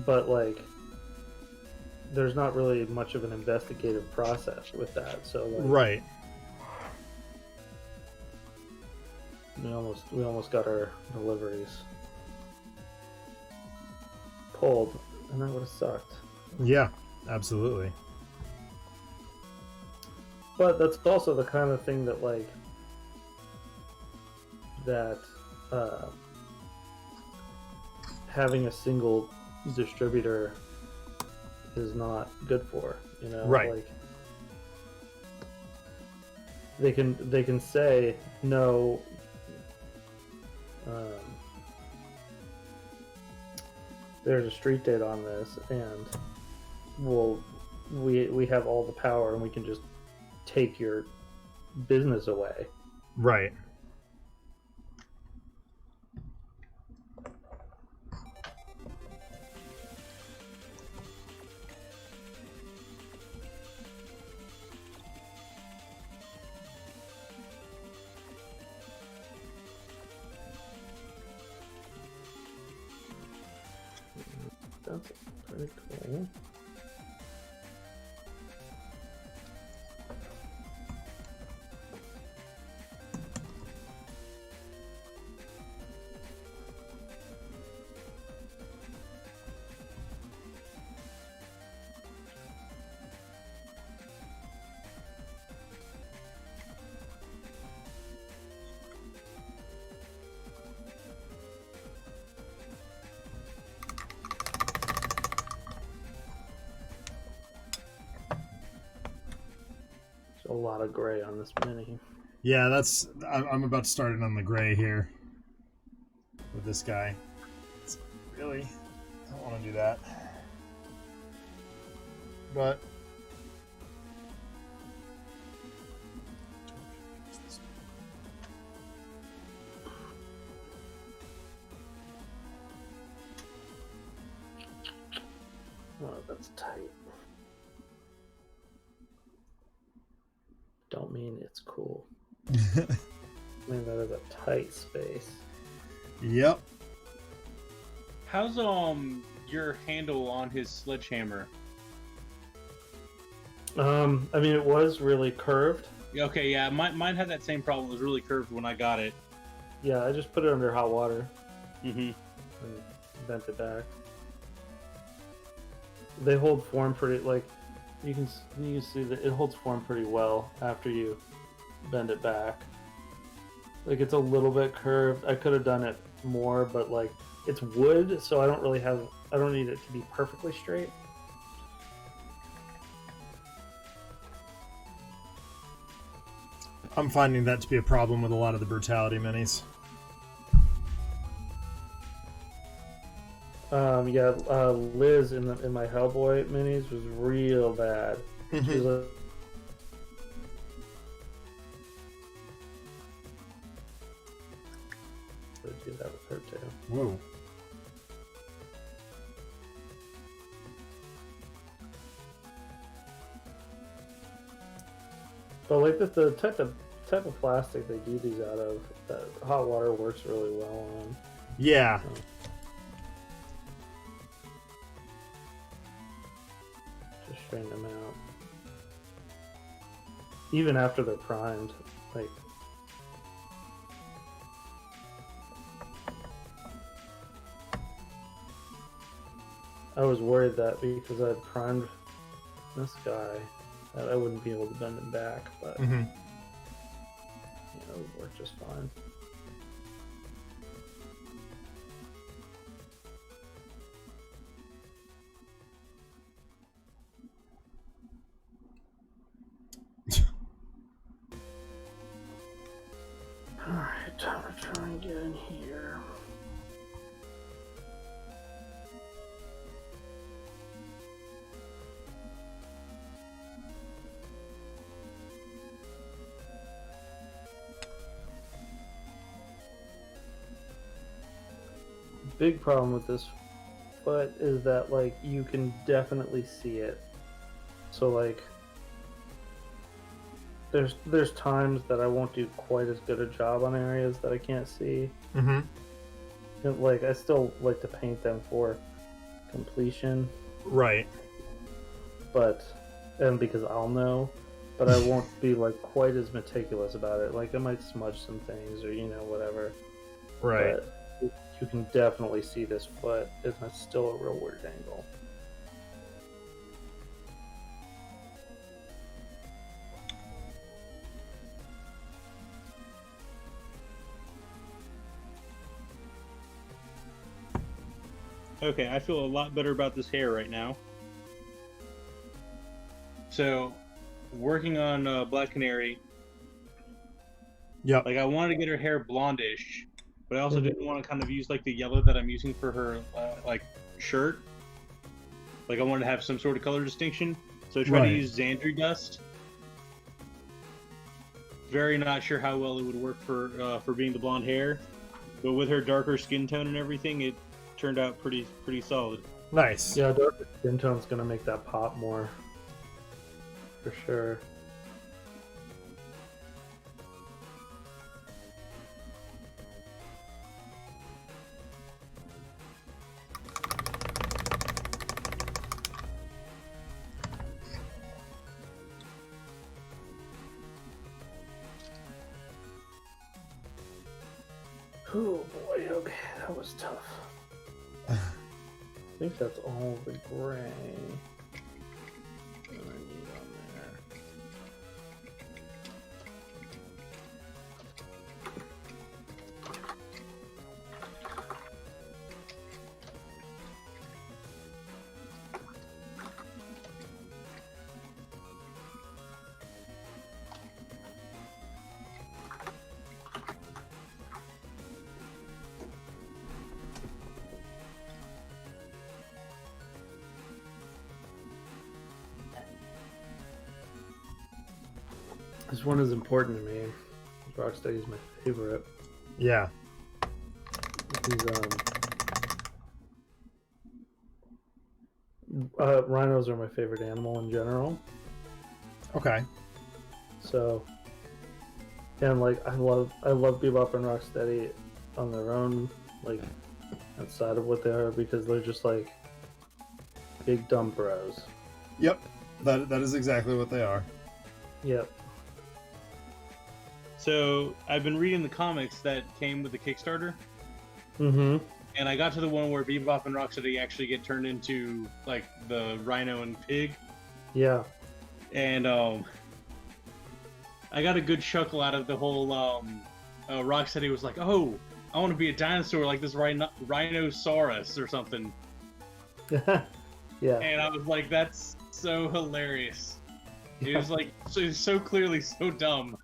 But like, there's not really much of an investigative process with that. So like, Right. we almost got our deliveries pulled, and that would have sucked. Yeah. Absolutely. But that's also the kind of thing that like having a single distributor is not good for, you know. Right. Like they can say no. There's a street date on this, and we have all the power, and we can just take your business away. Right. That's pretty cool. A lot of gray on this mini. Yeah, I'm about to start it on the gray here with this guy. Really, I don't want to do that. But Oh, that's tight. Don't mean it's cool. Man, that is a tight space. Yep. How's your handle on his sledgehammer? I mean, it was really curved. Okay, yeah, mine had that same problem. It was really curved when I got it. Yeah, I just put it under hot water Mm-hmm. and bent it back. They hold form pretty, like, you can see that it holds form pretty well after you bend it back. Like, it's a little bit curved. I could have done it more, but like, it's wood, so I don't need it to be perfectly straight. I'm finding that to be a problem with a lot of the Brutality minis. Liz in my Hellboy minis was real bad. She was like, do that with her too. Whoa. But like the type of plastic they do these out of, hot water works really well on. Yeah. Just straighten them out. Even after they're primed, like. I was worried that because I primed this guy, that I wouldn't be able to bend him back, but Mm-hmm. it would work just fine. Alright, time to try and get in here. Big problem with this foot is that, like, you can definitely see it. So, like, there's times that I won't do quite as good a job on areas that I can't see. Mm-hmm. And, like, I still like to paint them for completion, Right. and because I'll know, but I won't be, like, quite as meticulous about it. Like, I might smudge some things or, whatever. Right. But you can definitely see this foot. It's still a real weird angle. Okay, I feel a lot better about this hair right now. So, working on Black Canary, Yep. like I wanted to get her hair blondish, but I also didn't want to kind of use like the yellow that I'm using for her like shirt. Like I wanted to have some sort of color distinction, so I tried to use Xandri dust. Very not sure how well it would work for being the blonde hair, but with her darker skin tone and everything, it turned out pretty solid. Nice. Yeah, darker skin tone's gonna make that pop more, for sure. Oh boy, okay, that was tough. I think that's all the gray that I need on there. This one is important to me. Rocksteady's my favorite. Yeah. He's, rhinos are my favorite animal in general. Okay. So, and like I love Bebop and Rocksteady on their own, like outside of what they are, because they're just like big dumb bros. Yep. That is exactly what they are. Yep. So I've been reading the comics that came with the Kickstarter, Mm-hmm. and I got to the one where Bebop and Rocksteady actually get turned into like the rhino and pig, Yeah. and I got a good chuckle out of the whole. Rocksteady was like, "Oh, I want to be a dinosaur like this Rhinosaurus or something," Yeah. and I was like, "That's so hilarious." It was like so clearly so dumb.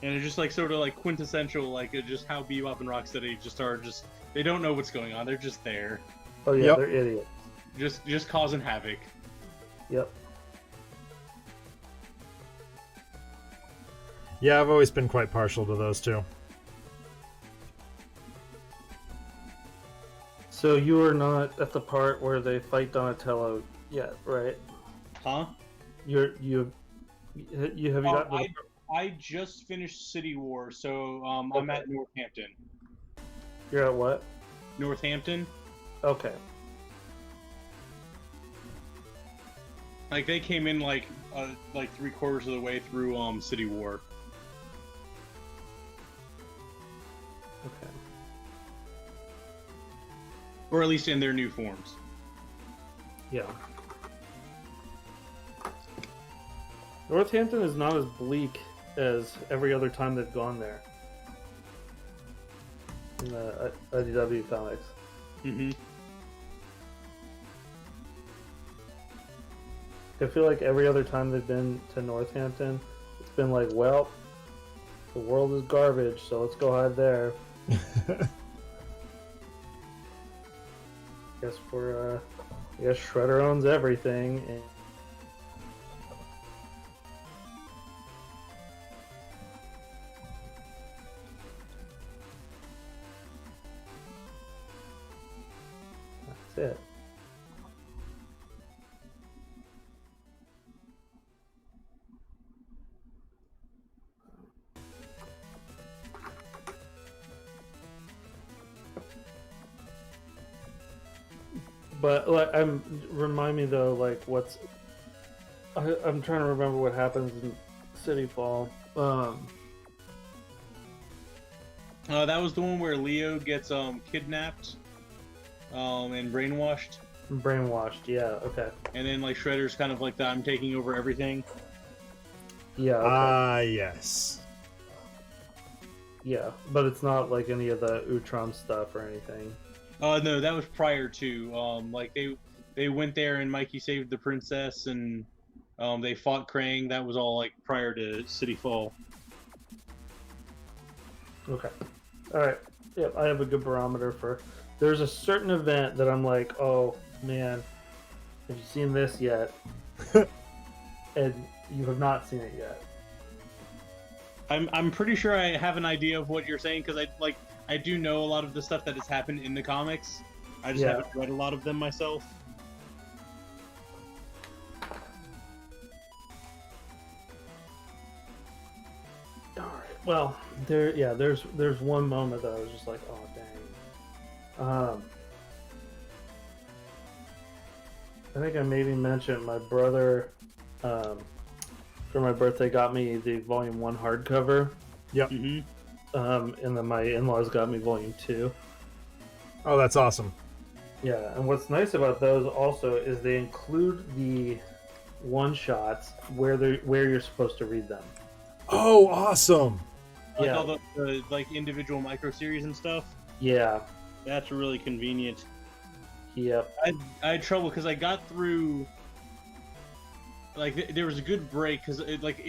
And it's just like sort of like quintessential, like just how Bebop and Rocksteady just are they don't know what's going on. They're just there, Oh yeah, Yep. they're idiots. just causing havoc. Yep. Yeah, I've always been quite partial to those two. So you are not at the part where they fight Donatello yet, right? Huh? You have you gotten to the I just finished City War, so I'm at Northampton. You're at what? Northampton. Okay. Like they came in like 3/4 of the way through City War. Okay. Or at least in their new forms. Yeah. Northampton is not as bleak as every other time they've gone there. In the IDW comics. Mm-hmm. I feel like every other time they've been to Northampton, it's been like, well, the world is garbage, so let's go hide there. I guess Shredder owns everything. And... That's it. But like, remind me though, like I'm trying to remember what happens in City Fall. That was the one where Leo gets kidnapped, and brainwashed. Brainwashed, yeah, okay. And then like Shredder's kind of like the I'm taking over everything. Yeah. Okay. Yes. Yeah, but it's not like any of the Utrom stuff or anything. No, that was prior to. Like they went there and Mikey saved the princess and they fought Krang. That was all like prior to City Fall. Okay. Alright. Yep, I have a good barometer for... There's a certain event that I'm like, oh, man, have you seen this yet? And you have not seen it yet. I'm pretty sure I have an idea of what you're saying because I do know a lot of the stuff that has happened in the comics. I just haven't read a lot of them myself. All right. Well, there's one moment that I was just like, oh dang. I think I maybe mentioned my brother, for my birthday, got me the Volume 1 hardcover. Yep. Mm-hmm. And then my in-laws got me Volume 2. Oh, that's awesome. Yeah, and what's nice about those also is they include the one-shots where you're supposed to read them. Oh, awesome! Like all the like individual micro series and stuff. Yeah. That's really convenient. Yep. I had trouble because I got through. Like there was a good break because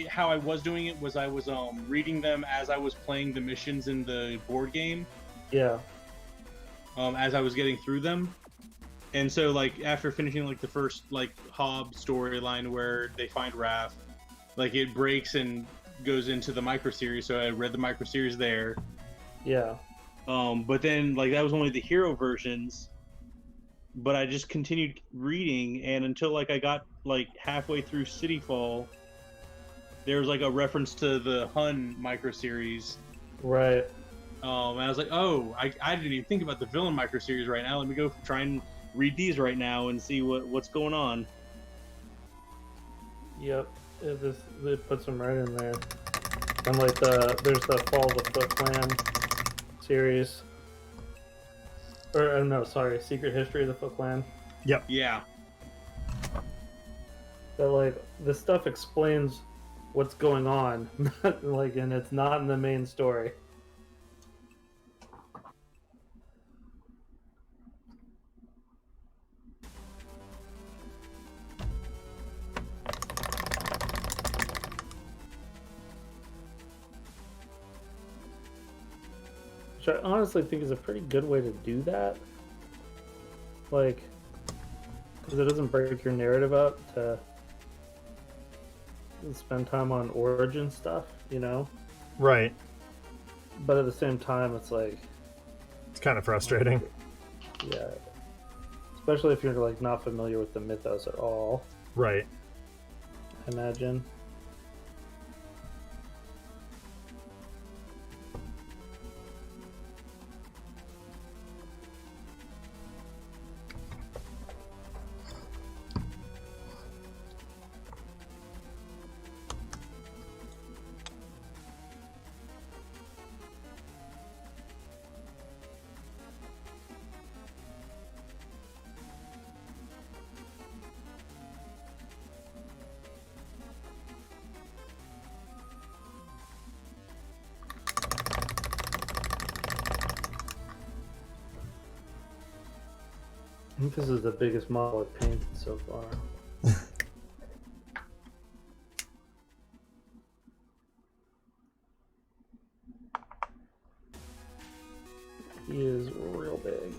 how I was doing it was I was reading them as I was playing the missions in the board game. Yeah. As I was getting through them, and so like after finishing like the first like Hob storyline where they find Raph, like it breaks and goes into the micro series. So I read the micro series there. Yeah. But then like that was only the hero versions. But I just continued reading, and until like I got like halfway through City Fall, there was like a reference to the Hun micro series. Right. And I was like, oh, I didn't even think about the villain micro series right now. Let me go try and read these right now and see what's going on. Yep. It puts them right in there. And like there's the Fall of the Foot Clan series. Or no, sorry, Secret History of the Foot Clan. Yep. Yeah. That like this stuff explains what's going on, like, and it's not in the main story. Which I honestly think is a pretty good way to do that. Like, because it doesn't break your narrative up to spend time on origin stuff, you know? Right. But at the same time, it's like... It's kind of frustrating. Yeah. Especially if you're, like, not familiar with the mythos at all. Right. I imagine. I think this is the biggest model I've painted so far. He is real big.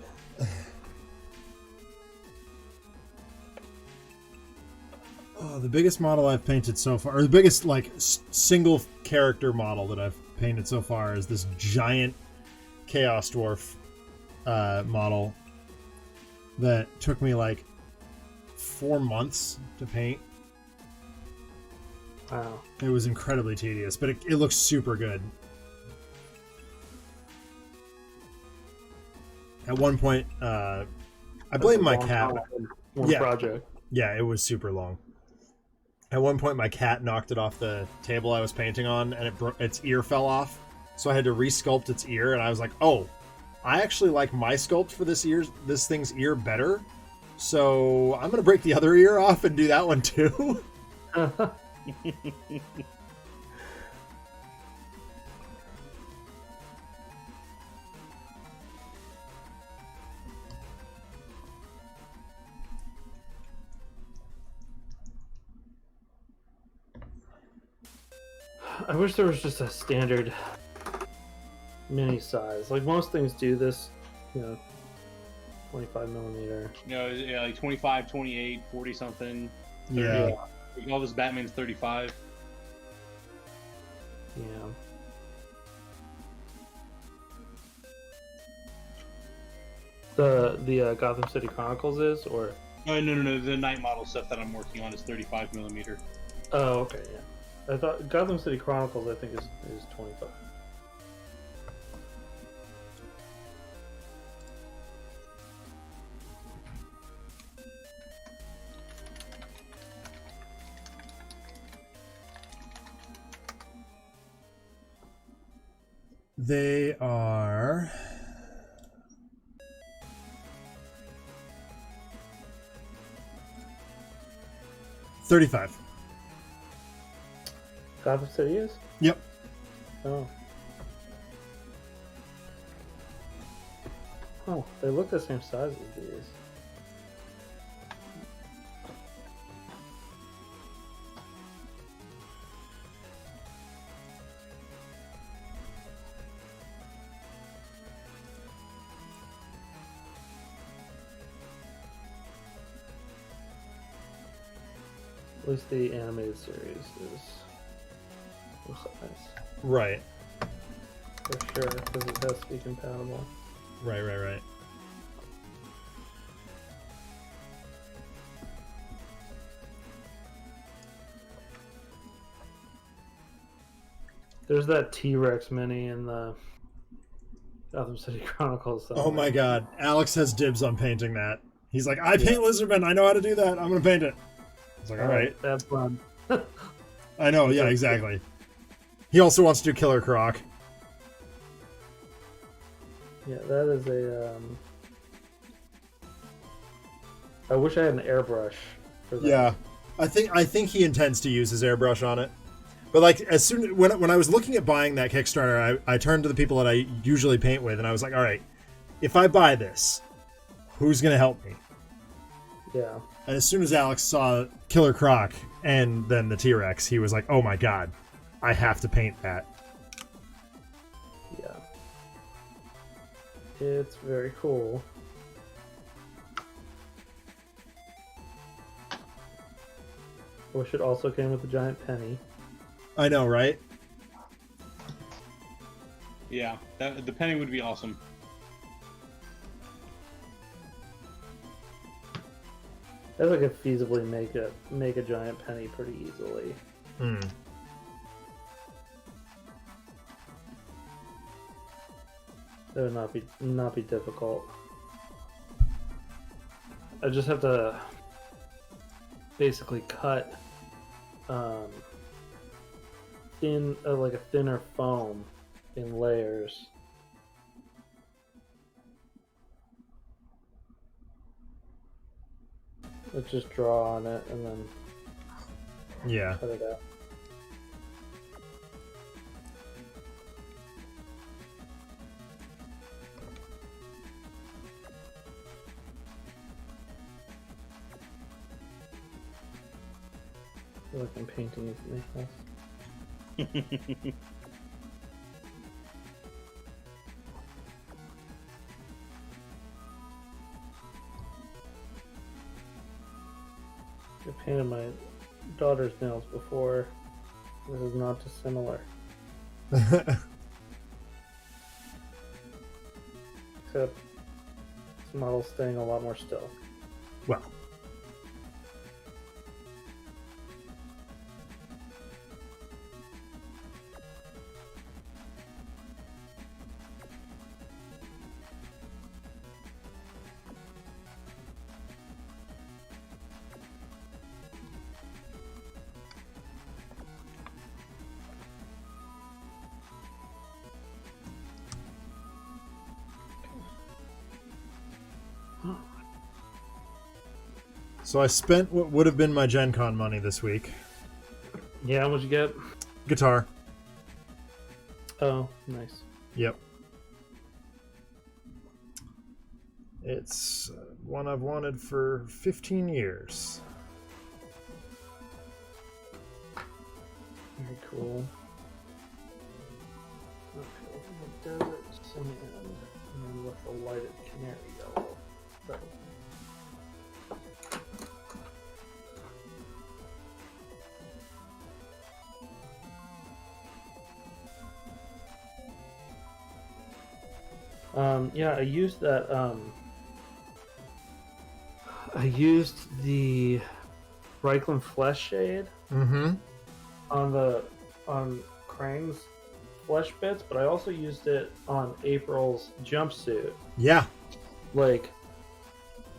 Oh, the biggest model I've painted so far, or the biggest like single character model that I've painted so far, is this giant Chaos Dwarf model that took me like 4 months to paint. Wow. It was incredibly tedious, but it looks super good. At one point, I blame my cat. One project. Yeah, it was super long. At one point, my cat knocked it off the table I was painting on, and its ear fell off. So I had to resculpt its ear, and I was like, "Oh, I actually like my sculpt for this thing's ear better. So I'm gonna break the other ear off and do that one too." I wish there was just a standard mini size. Like most things do this, 25 millimeter. Yeah, like 25, 28, 40 something. 30. Yeah. Like all this Batman's 35. Yeah. The Gotham City Chronicles is, or? Oh, no. The night model stuff that I'm working on is 35 millimeter. Oh, okay, yeah. I thought Gotham City Chronicles, I think, is 25. They are 35. Gotham City is? Yep. Oh. Oh, they look the same size as these. At least the animated series is full size. Right. For sure, because it has to be compatible. Right. There's that T-Rex mini in the Gotham City Chronicles. Somewhere. Oh my god. Alex has dibs on painting that. He's like, I paint Lizardmen. I know how to do that. I'm going to paint it. I was like, all right. That's fun. I know. Yeah, exactly. He also wants to do Killer Croc. Yeah, that is a. I wish I had an airbrush for that. Yeah. I think he intends to use his airbrush on it. But like as soon when I was looking at buying that Kickstarter, I turned to the people that I usually paint with, and I was like, all right, if I buy this, who's gonna help me? Yeah. And as soon as Alex saw Killer Croc and then the T-Rex, he was like, oh my god, I have to paint that. Yeah. It's very cool. Wish it also came with a giant penny. I know, right? Yeah, the penny would be awesome. I think I could feasibly make a giant penny pretty easily. Hmm. That would not be difficult. I just have to basically cut in like a thinner foam in layers. Let's just draw on it and then Yeah. cut it out. feel like I'm painting anything else. I painted my daughter's nails before. This is not dissimilar. Except this model's staying a lot more still. Well. So I spent what would have been my Gen Con money this week. Yeah, what'd you get? Guitar. Oh, nice. Yep. It's one I've wanted for 15 years. Very cool. Okay, the desert sand, and then with the lighted canary yellow. So, yeah, I used that, I used the Reichland Flesh Shade Mm-hmm. on Krang's flesh bits, but I also used it on April's jumpsuit, Yeah. like,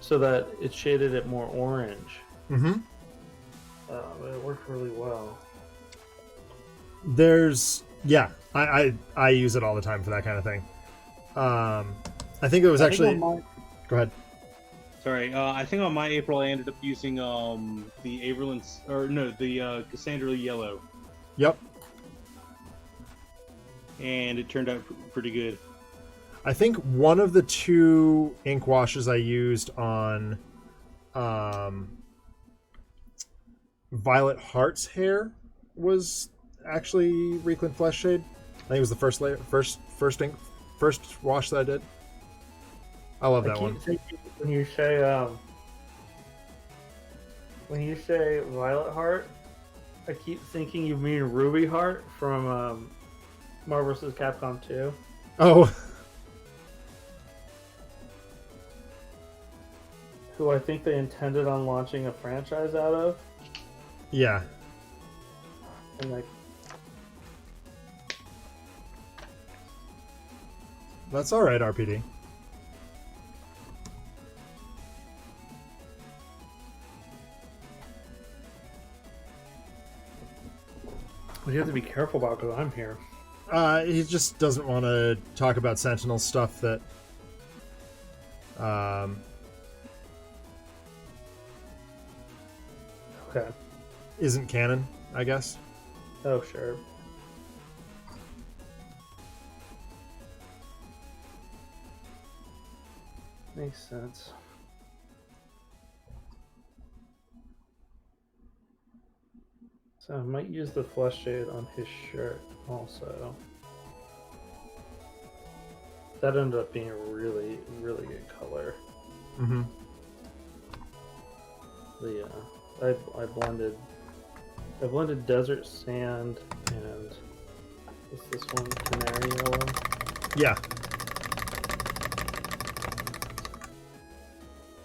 so that it shaded it more orange. Mm-hmm. It worked really well. I use it all the time for that kind of thing. I think it was actually. Go ahead. Sorry, I think on my April I ended up using the Cassandra Yellow, Yep. and it turned out pretty good. I think one of the two ink washes I used on Violet Heart's hair was actually Reichland Flesh Shade. I think it was the first layer, first wash that I did. I love that one. When you say Violet Heart, I keep thinking you mean Ruby Heart from Marvel vs. Capcom 2. Oh. Who I think they intended on launching a franchise out of. Yeah. And like, That's all right, RPD. well, you have to be careful about because I'm here. He just doesn't want to talk about Sentinel stuff that Okay. isn't canon, I guess. Oh, sure. Makes sense. So I might use the flesh shade on his shirt also. That ended up being a really, really good color. Mm-hmm. I blended desert sand and what's this one? Canary yellow. Yeah.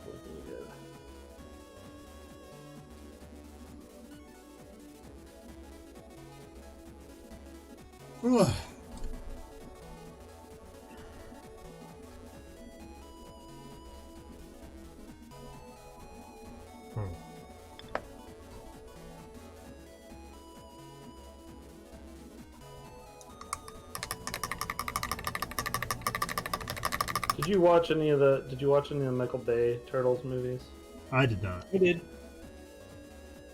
Looking good. Ugh. Did you watch any of the Michael Bay Turtles movies? I did not. I did.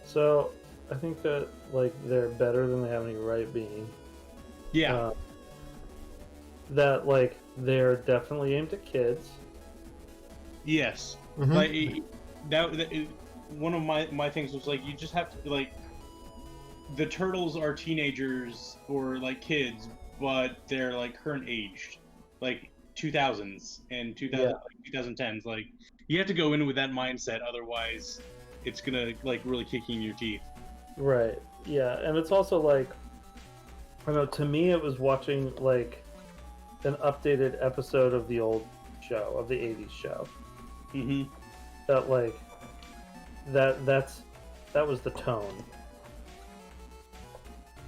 So I think that like they're better than they have any right being. Yeah. That like they're definitely aimed at kids. Yes. Mhm. Like one of my things was like you just have to like the turtles are teenagers or like kids, but they're like current aged, like 2000s and 2010s. Like you have to go in with that mindset, otherwise it's gonna like really kick you in your teeth. Right. Yeah, and it's also like, I don't know, to me it was watching like an updated episode of the old show, of the 80s show. Mm-hmm. That like that was the tone.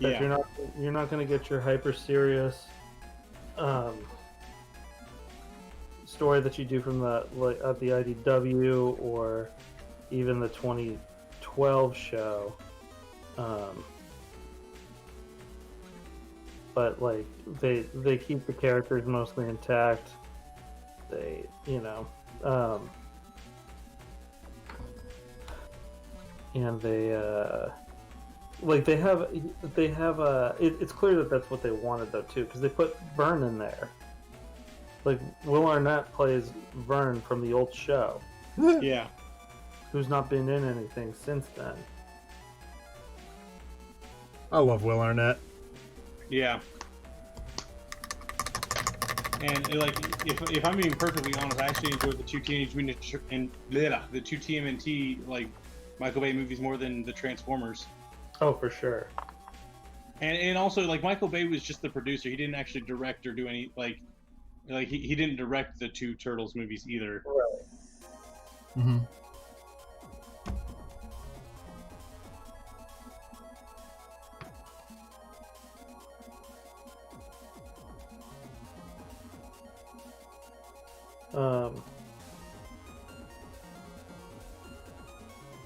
That Yeah. you're not going to get your hyper serious story that you do from the like at the IDW or even the 2012 show. But like they keep the characters mostly intact. They, you know, and they like they have it's clear that that's what they wanted though too, because they put Vern in there. Like Will Arnett plays Vern from the old show, Yeah. who's not been in anything since then. I love Will Arnett. Yeah. And like, if I'm being perfectly honest, I actually enjoyed the two Teenage Mutant and the two TMNT like Michael Bay movies more than the Transformers. Oh, for sure. And also like Michael Bay was just the producer. He didn't actually direct or do any like he didn't direct the two Turtles movies either. Right. Mm-hmm.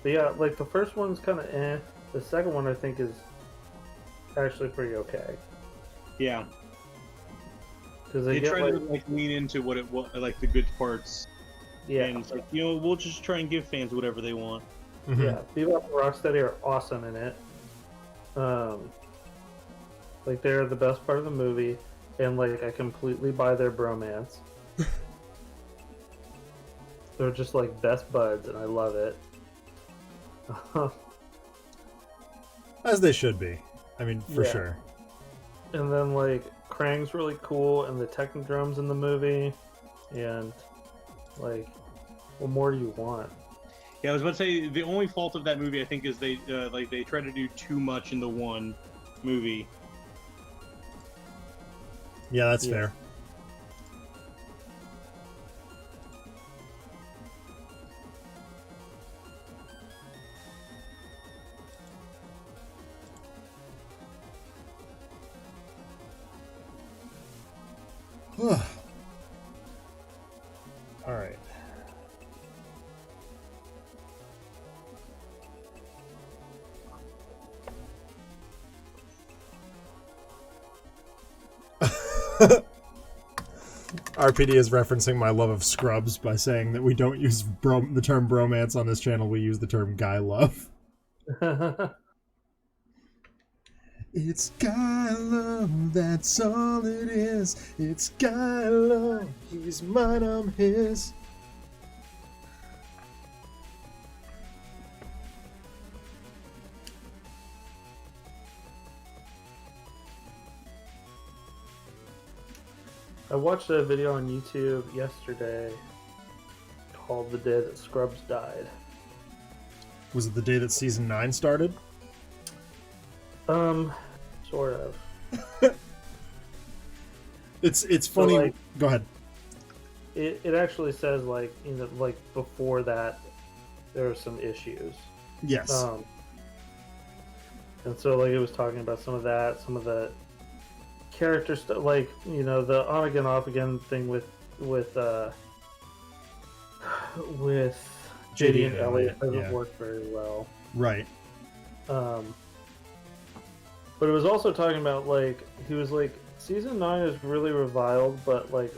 But yeah, like the first one's kind of eh. The second one I think is actually pretty okay. Yeah. Because They get try like, to like lean into what it was, like the good parts. yeah, And it's like, you know, we'll just try and give fans whatever they want. Mm-hmm. yeah. Bebop and Rocksteady are awesome in it. Like they're the best part of the movie, and like I completely buy their bromance. They're just like best buds, and I love it. As they should be. I mean, for Yeah. sure. And then like Krang's really cool, and the Technodrome's in the movie, and like, what more do you want? Yeah, I was about to say the only fault of that movie I think is they they try to do too much in the one movie. Yeah, that's Yeah. fair. All right. RPD is referencing my love of Scrubs by saying that we don't use the term bromance on this channel. We use the term guy love. It's guy love, that's all it is. It's guy love, he's mine, I'm his. I watched a video on YouTube yesterday called "The Day That Scrubs Died." Was it the day that season 9 started? Sort of. It's So, funny. like, Go ahead. It actually says like, you know, like before that there were some issues. Yes. And so like it was talking about some of that, some of the character stuff, like, you know, the on again off again thing with JD and Elliot doesn't yeah. work very well. Right. But it was also talking about like he was like season 9 is really reviled, but like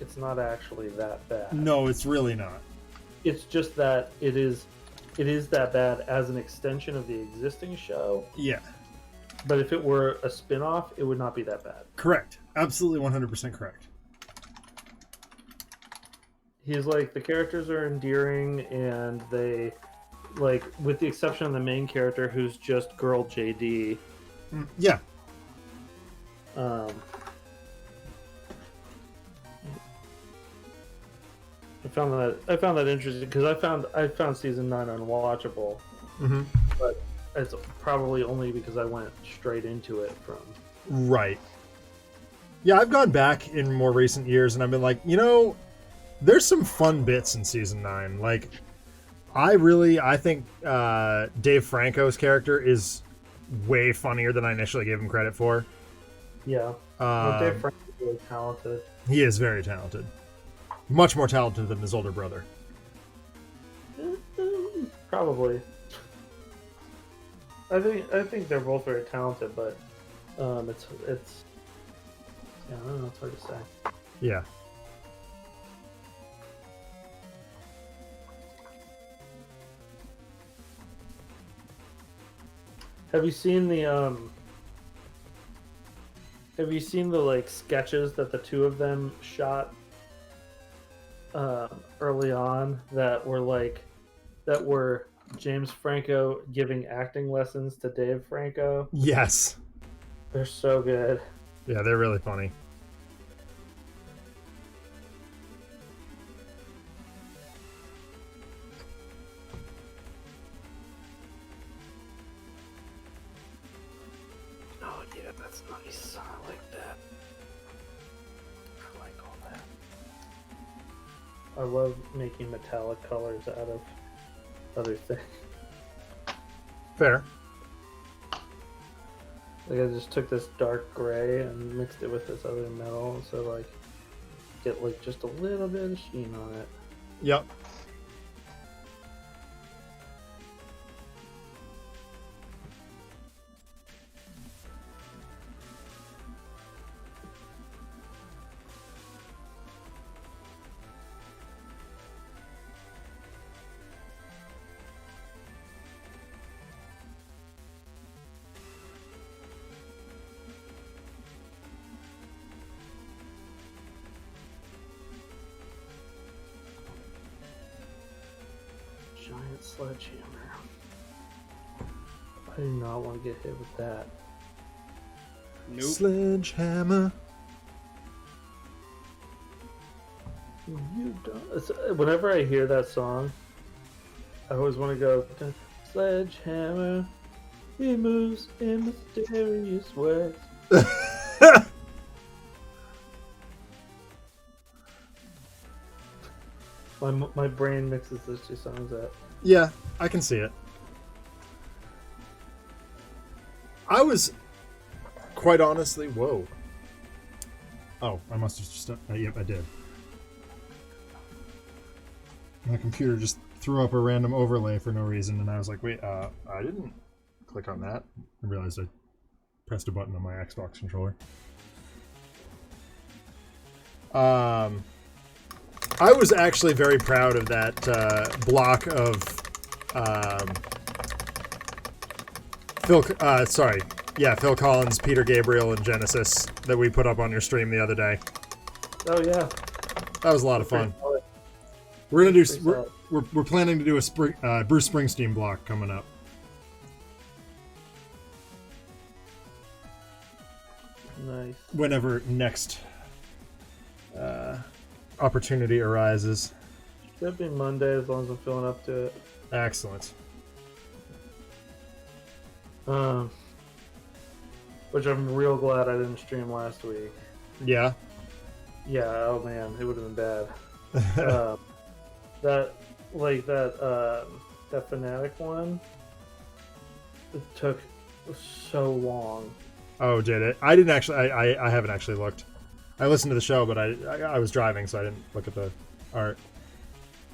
it's not actually that bad. No, it's really not. It's just that it is that bad as an extension of the existing show. Yeah. But if it were a spin-off, it would not be that bad. Correct. Absolutely 100% correct. He's like, the characters are endearing and they like with the exception of the main character, who's just girl JD. Yeah. I found that interesting because I found season 9 unwatchable, but it's probably only because I went straight into it from. Right. Yeah, I've gone back in more recent years and I've been like, there's some fun bits in season 9. Like, I think Dave Franco's character is way funnier than I initially gave him credit for. Yeah. Dave Franco is really talented. He is very talented. Much more talented than his older brother. Probably. I think they're both very talented, but it's yeah, I don't know, it's hard to say. Yeah. Have you seen the like sketches that the two of them shot early on that were James Franco giving acting lessons to Dave Franco? Yes. They're so good. Yeah, they're really funny. Oh yeah, that's nice. I like that. I like all that. I love making metallic colors out of other things. Fair. Like I just took this dark gray and mixed it with this other metal, so like get like just a little bit of sheen on it. Yep. Giant sledgehammer. I do not want to get hit with that. Nope. Sledgehammer. You don't. Whenever I hear that song, I always want to go, sledgehammer, he moves in mysterious ways. My brain mixes those two songs up. Yeah, I can see it. I was quite honestly, whoa. Oh, I must have just, yep, I did. My computer just threw up a random overlay for no reason, and I was like, wait, I didn't click on that. I realized I pressed a button on my Xbox controller. I was actually very proud of that block of Phil Collins, Peter Gabriel, and Genesis that we put up on your stream the other day. Oh yeah, that was a lot of fun. We're gonna do. We're planning to do a Bruce Springsteen block coming up. Nice. Whenever next opportunity arises. Should be Monday as long as I'm feeling up to it. Excellent. Which I'm real glad I didn't stream last week. Yeah. Yeah. Oh man, it would have been bad. That Fnatic one. It took so long. Oh, did it? I didn't actually. I haven't actually looked. I listened to the show, but I was driving, so I didn't look at the art.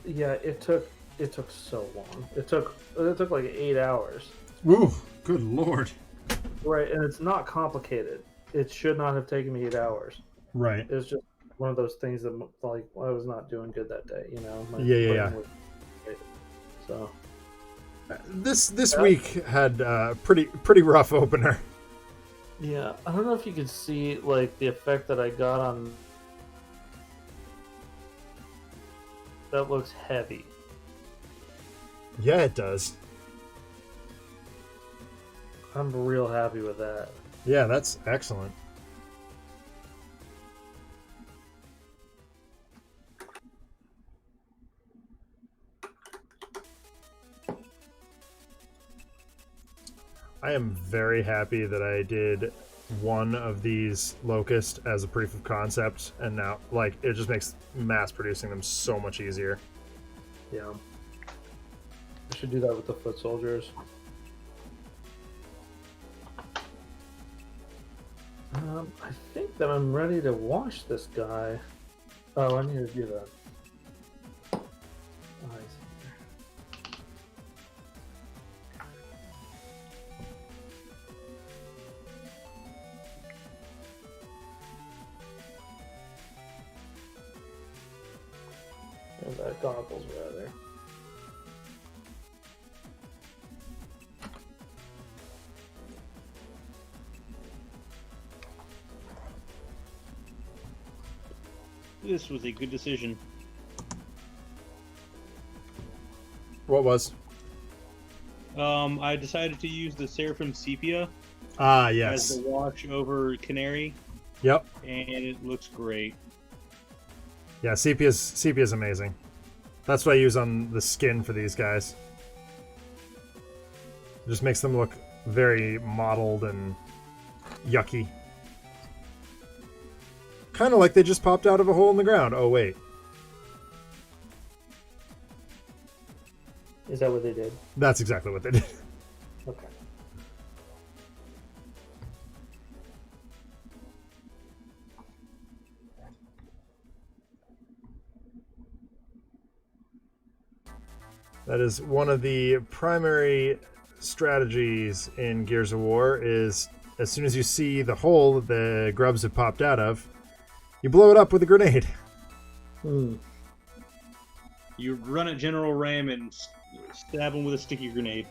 Yeah, it took so long. It took like 8 hours. Ooh, good lord. Right, and it's not complicated. It should not have taken me 8 hours. Right. It's just one of those things that like I was not doing good that day, you know. Yeah. So this week had a pretty rough opener. Yeah, I don't know if you could see like the effect that I got on. That looks heavy. Yeah, it does. I'm real happy with that. Yeah, that's excellent. I am very happy that I did one of these Locust as a proof of concept, and now, like, it just makes mass producing them so much easier. Yeah. I should do that with the foot soldiers. I think that I'm ready to wash this guy. Oh, I need to do that. And that goggles rather. This was a good decision. What was? I decided to use the Seraphim Sepia Ah, as yes. the wash over Canary, Yep. and it looks great. Yeah, Sepia's amazing. That's what I use on the skin for these guys. It just makes them look very mottled and yucky. Kind of like they just popped out of a hole in the ground. Oh, wait. Is that what they did? That's exactly what they did. Okay. That is one of the primary strategies in Gears of War is as soon as you see the hole that the grubs have popped out of, you blow it up with a grenade. You run at General Ram and stab him with a sticky grenade.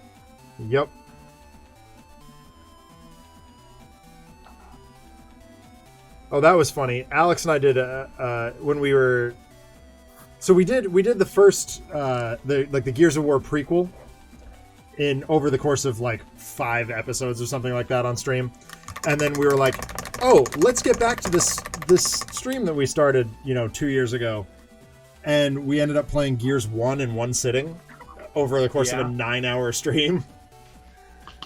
Yep. Oh, that was funny. Alex and I did when we were. So we did the first the Gears of War prequel in over the course of like 5 episodes or something like that on stream, and then we were like, oh, let's get back to this stream that we started 2 years ago, and we ended up playing Gears 1 in one sitting over the course of a 9-hour stream.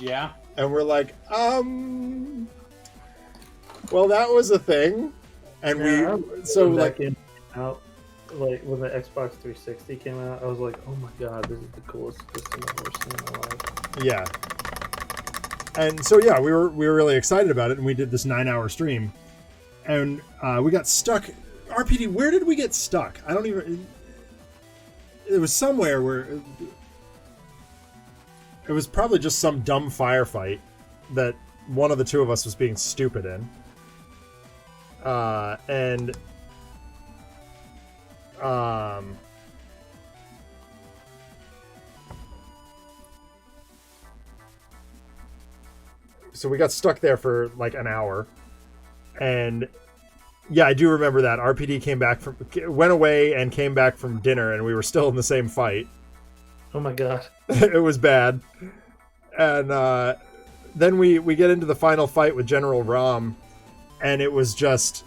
Yeah. And we're like, well, that was a thing, and out, like when the Xbox 360 came out, I was like, oh my god, this is the coolest system I've ever seen in my life. Yeah. And so yeah, we were really excited about it, and we did this 9-hour stream, and we got stuck. RPD, where did we get stuck? I don't even. It was somewhere where it was probably just some dumb firefight that one of the two of us was being stupid in. So we got stuck there for like an hour, and yeah, I do remember that RPD went away and came back from dinner, and we were still in the same fight. Oh my god. It was bad. And then we get into the final fight with General Rom, and it was just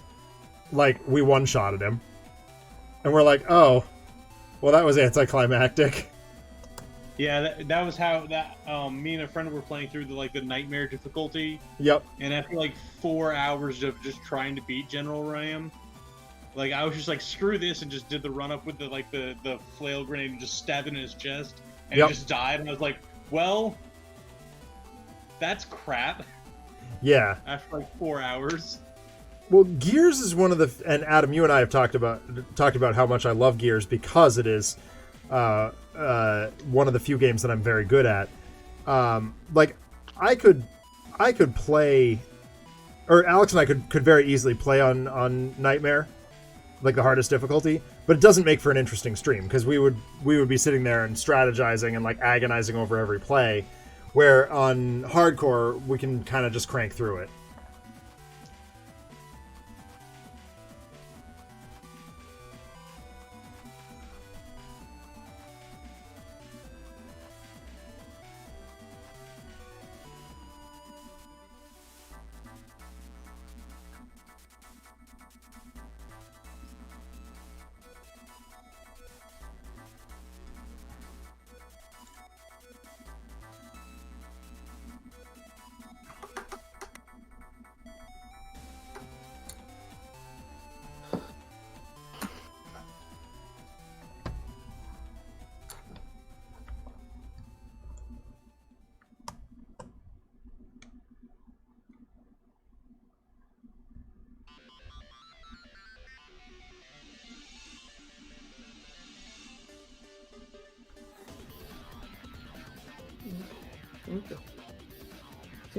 like we one-shotted him. And we're like, oh, well, that was anticlimactic. Yeah, that was how me and a friend were playing through the nightmare difficulty. Yep. And after like 4 hours of just trying to beat General Ram, like I was just like, screw this, and just did the run up with the flail grenade and just stabbed it in his chest, and he just died. And I was like, well, that's crap. Yeah. After like 4 hours. Well, Gears is one of the, and Adam, you and I have talked about how much I love Gears because it is one of the few games that I'm very good at. Like I could play, or Alex and I could very easily play on Nightmare, like the hardest difficulty, but it doesn't make for an interesting stream because we would be sitting there and strategizing and like agonizing over every play, where on hardcore we can kind of just crank through it.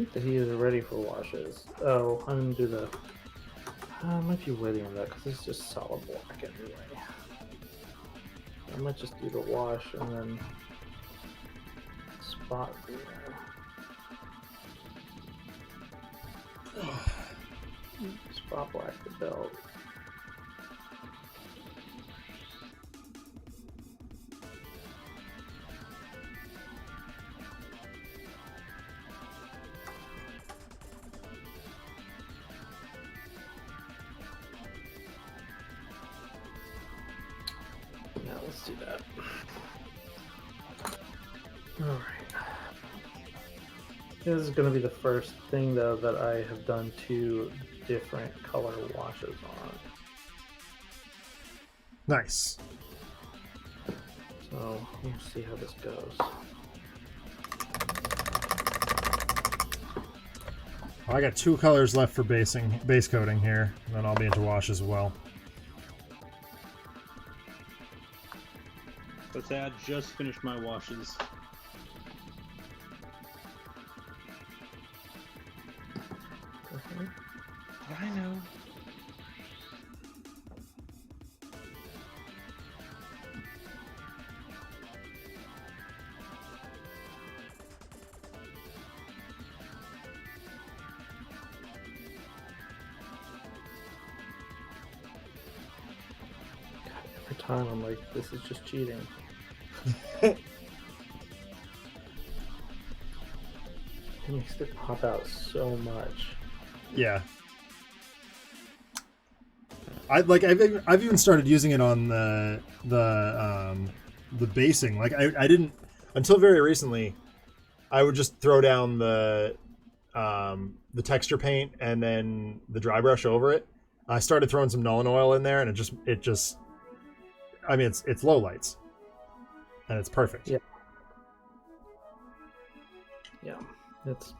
think that he is ready for washes. Oh, I'm gonna do the. I might be waiting on that because it's just solid black anyway. I might just do the wash and then spot the spot black the belt. Yeah, let's do that. Alright. This is going to be the first thing, though, that I have done 2 different color washes on. Nice. So, we'll see how this goes. I got 2 colors left for base coating here, and then I'll be into wash as well. Let's say I just finished my washes. I know. Every time I'm like, this is just cheating. It makes it pop out so much. Yeah. I've even started using it on the basing. Like I didn't until very recently. I would just throw down the texture paint and then the dry brush over it. I started throwing some Nuln oil in there, and it just I mean it's low lights, and it's perfect. Yeah. Yeah, it's.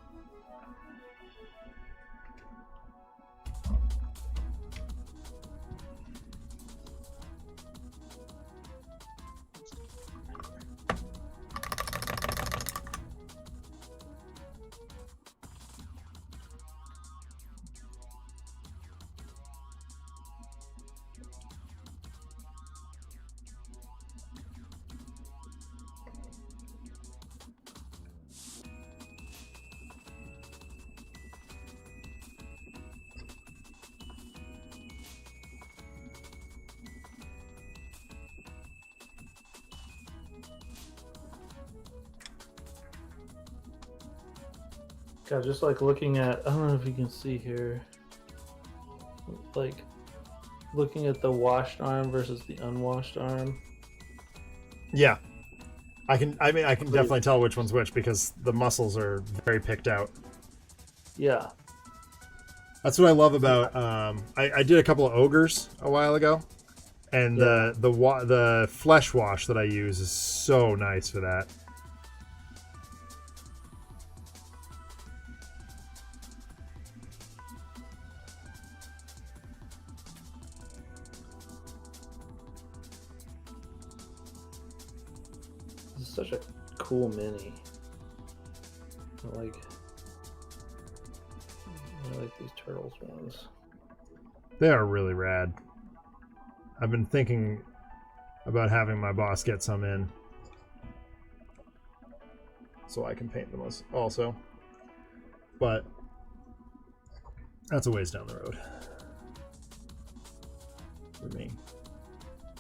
God, just like looking at, I don't know if you can see here, like looking at the washed arm versus the unwashed arm. Yeah. I can definitely tell which one's which because the muscles are very picked out. Yeah. That's what I love about. I did a couple of ogres a while ago, and Yeah. the flesh wash that I use is so nice for that. This is such a cool mini. I like these turtles ones. They are really rad. I've been thinking about having my boss get some in, so I can paint them also. But that's a ways down the road for me.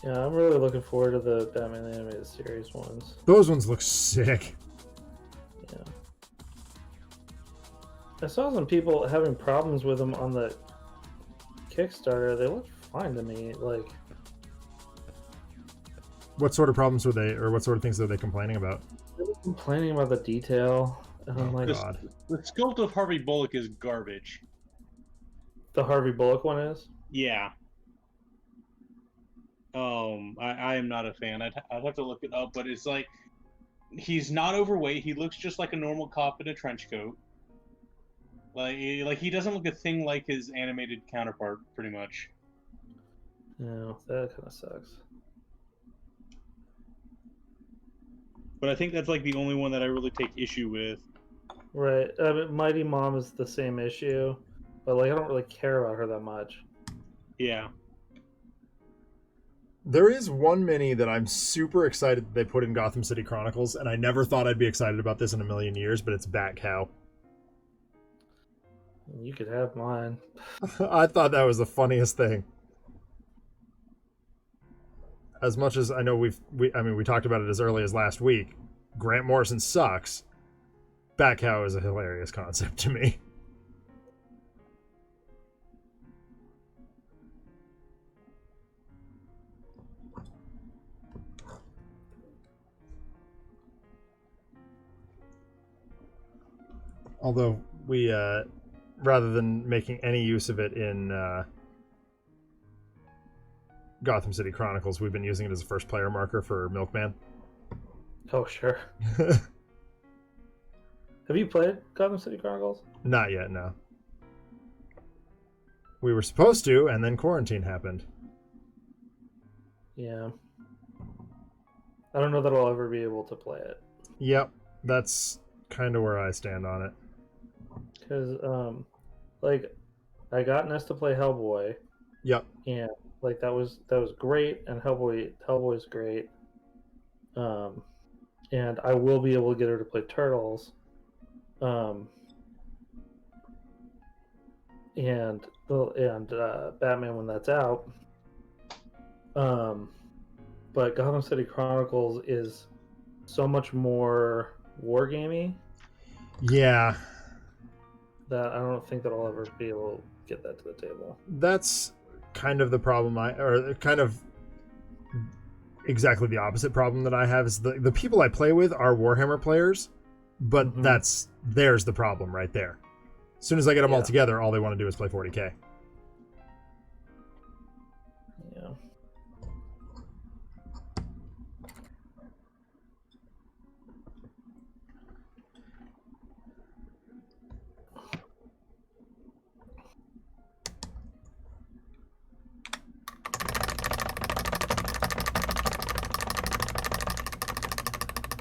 Yeah, I'm really looking forward to the Batman the Animated Series ones. Those ones look sick. Yeah. I saw some people having problems with them on the Kickstarter. They looked fine to me. Like, What sort of problems were they, or what sort of things were they complaining about? they were complaining about the detail. And I'm like, God. The sculpt of Harvey Bullock is garbage. the Harvey Bullock one is? Yeah. I am not a fan. I'd have to look it up, but it's like he's not overweight. He looks just like a normal cop in a trench coat. Like he doesn't look a thing like his animated counterpart, pretty much. No, that kind of sucks. But I think that's like the only one that I really take issue with. Right. I mean, Mighty Mom is the same issue, but like I don't really care about her that much. Yeah. There is one mini that I'm super excited that they put in Gotham City Chronicles, and I never thought I'd be excited about this in a million years, but it's Bat Cow. You could have mine. I thought that was the funniest thing. As much as I know we talked about it as early as last week, Grant Morrison sucks. Bat Cow is a hilarious concept to me. Although we, rather than making any use of it in Gotham City Chronicles, we've been using it as a first player marker for Milkman. Oh, sure. Have you played Gotham City Chronicles? Not yet, no. We were supposed to, and then quarantine happened. Yeah. I don't know that I'll ever be able to play it. Yep, that's kind of where I stand on it. Because, like, I got Ness to play Hellboy. Yep. And like that was great, and Hellboy's great. And I will be able to get her to play Turtles. And Batman when that's out. But Gotham City Chronicles is so much more wargamey. Yeah. That I don't think that I'll ever be able to get that to the table. That's kind of the problem kind of exactly the opposite problem that I have is the people I play with are Warhammer players, but there's the problem right there. As soon as I get them all together, all they want to do is play 40k. Yeah.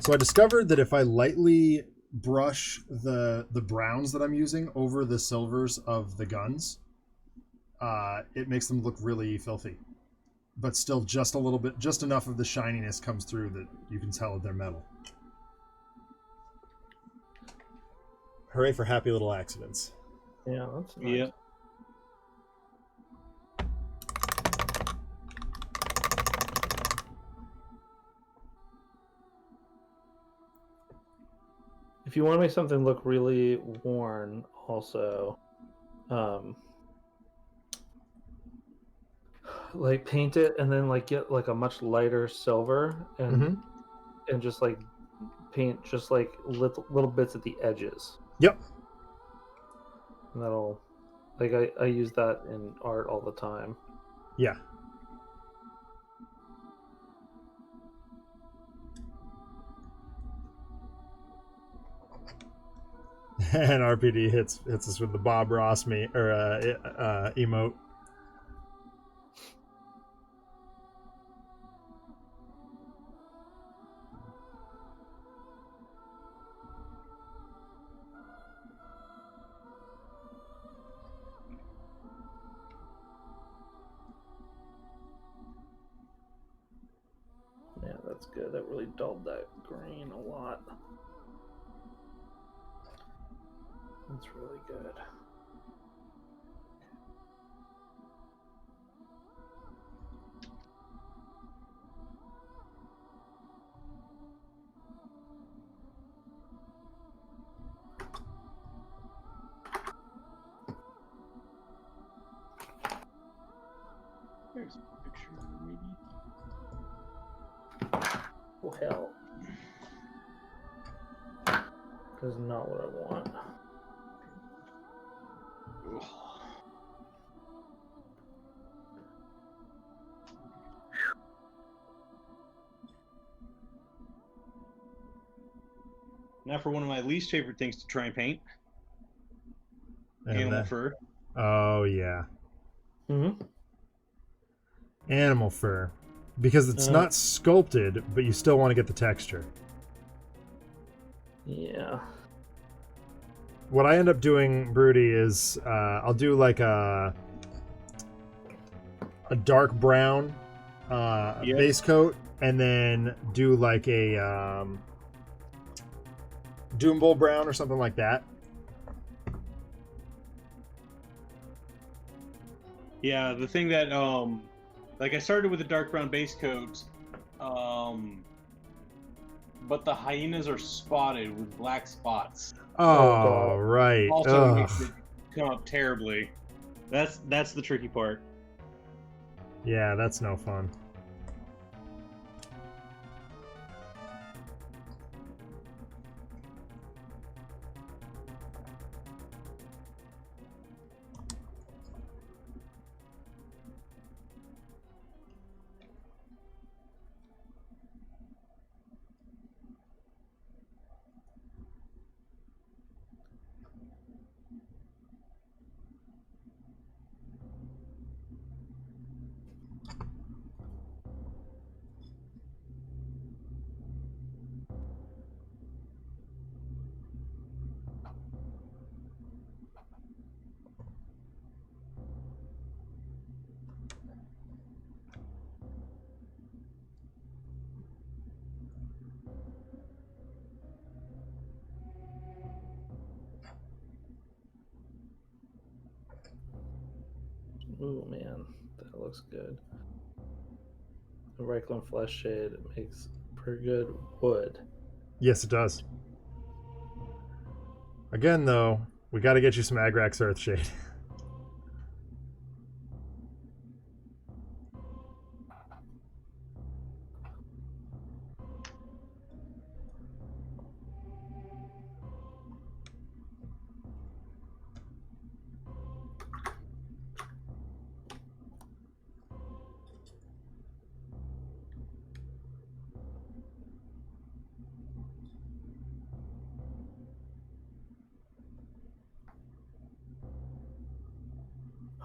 So I discovered that if I lightly brush the browns that I'm using over the silvers of the guns, it makes them look really filthy. But still just a little bit, just enough of the shininess comes through that you can tell that they're metal. Hooray for happy little accidents. Yeah, that's nice. Yeah. If you want to make something look really worn, also, like paint it and then like get like a much lighter silver and just like paint just like little bits at the edges. Yep. And that'll, like I use that in art all the time. Yeah. And RPD hits us with the Bob Ross emote. Yeah, that's good. That really dulled that green a lot. That's really good. There's a picture, maybe. Oh, hell. That's not what I want. Ugh. Now for one of my least favorite things to try and paint. Animal fur. Oh, yeah. Mm-hmm. Animal fur. Because it's not sculpted, but you still want to get the texture. Yeah. what I end up doing, Broody, is I'll do like a dark brown Yep. base coat, and then do like a Doom Bowl brown or something like that. Yeah, the thing that like I started with a dark brown base coat, but the hyenas are spotted with black spots. Oh, right. Also Ugh. makes it come up terribly. That's the tricky part. Yeah, that's no fun. Oh man, that looks good. The Reikland flesh shade makes pretty good wood. Yes, it does. Again, though, we got to get you some Agrax Earthshade.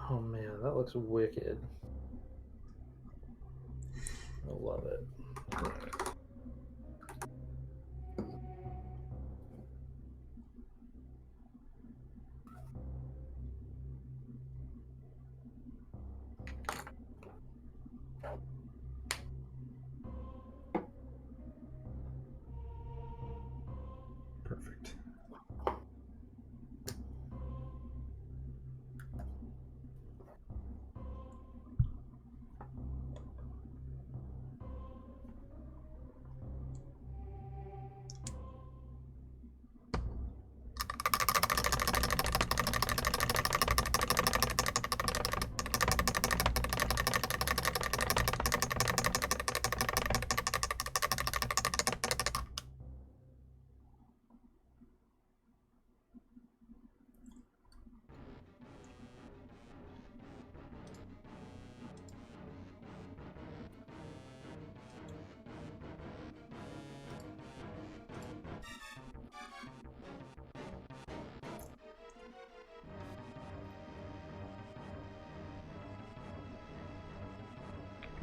Oh man, that looks wicked. I love it. Perfect.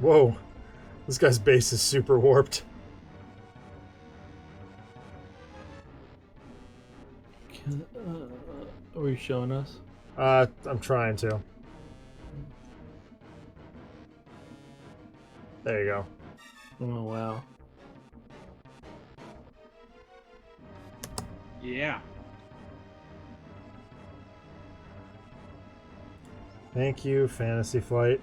Whoa. This guy's base is super warped. Are you showing us? I'm trying to. There you go. Oh wow. Yeah. Thank you, Fantasy Flight.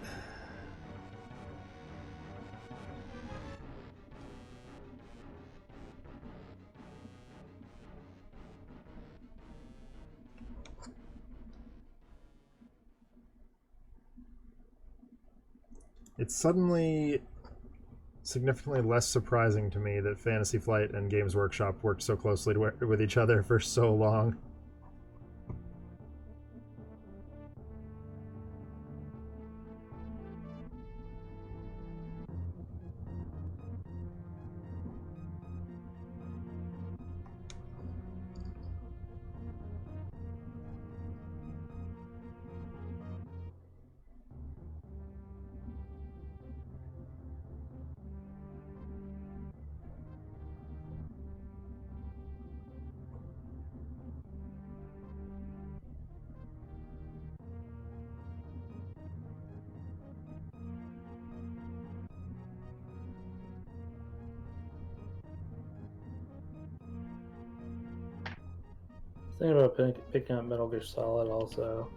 It's suddenly significantly less surprising to me that Fantasy Flight and Games Workshop worked so closely with each other for so long. Thinking about picking up Metal Gear Solid also.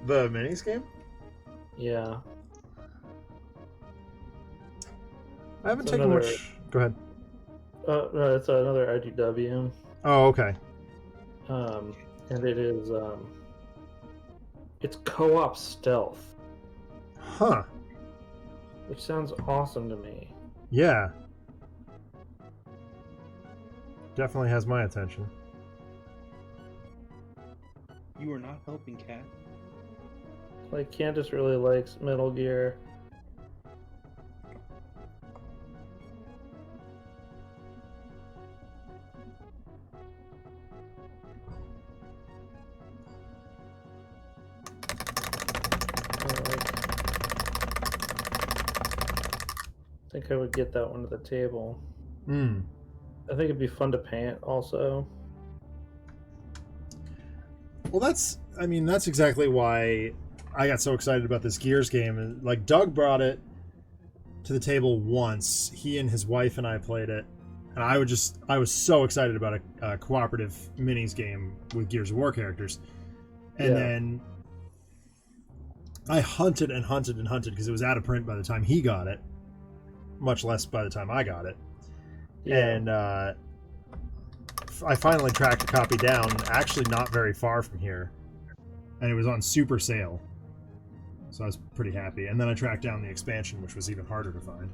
The minis game? Yeah. I haven't It's taken another- much. Go ahead. No, it's another IDW. Oh, okay. And it is it's co-op stealth, Huh. which sounds awesome to me. Yeah. Definitely has my attention. You are not helping, Cat. Like Candace really likes Metal Gear. I think I would get that one to the table. Hmm. I think it'd be fun to paint also. Well, that's exactly why I got so excited about this Gears game. Like, Doug brought it to the table once. He and his wife and I played it, and I was so excited about a cooperative minis game with Gears of War characters. And then I hunted and hunted and hunted because it was out of print by the time he got it, much less by the time I got it. Yeah. And I finally tracked a copy down, actually not very far from here, and it was on super sale, so I was pretty happy. And then I tracked down the expansion, which was even harder to find.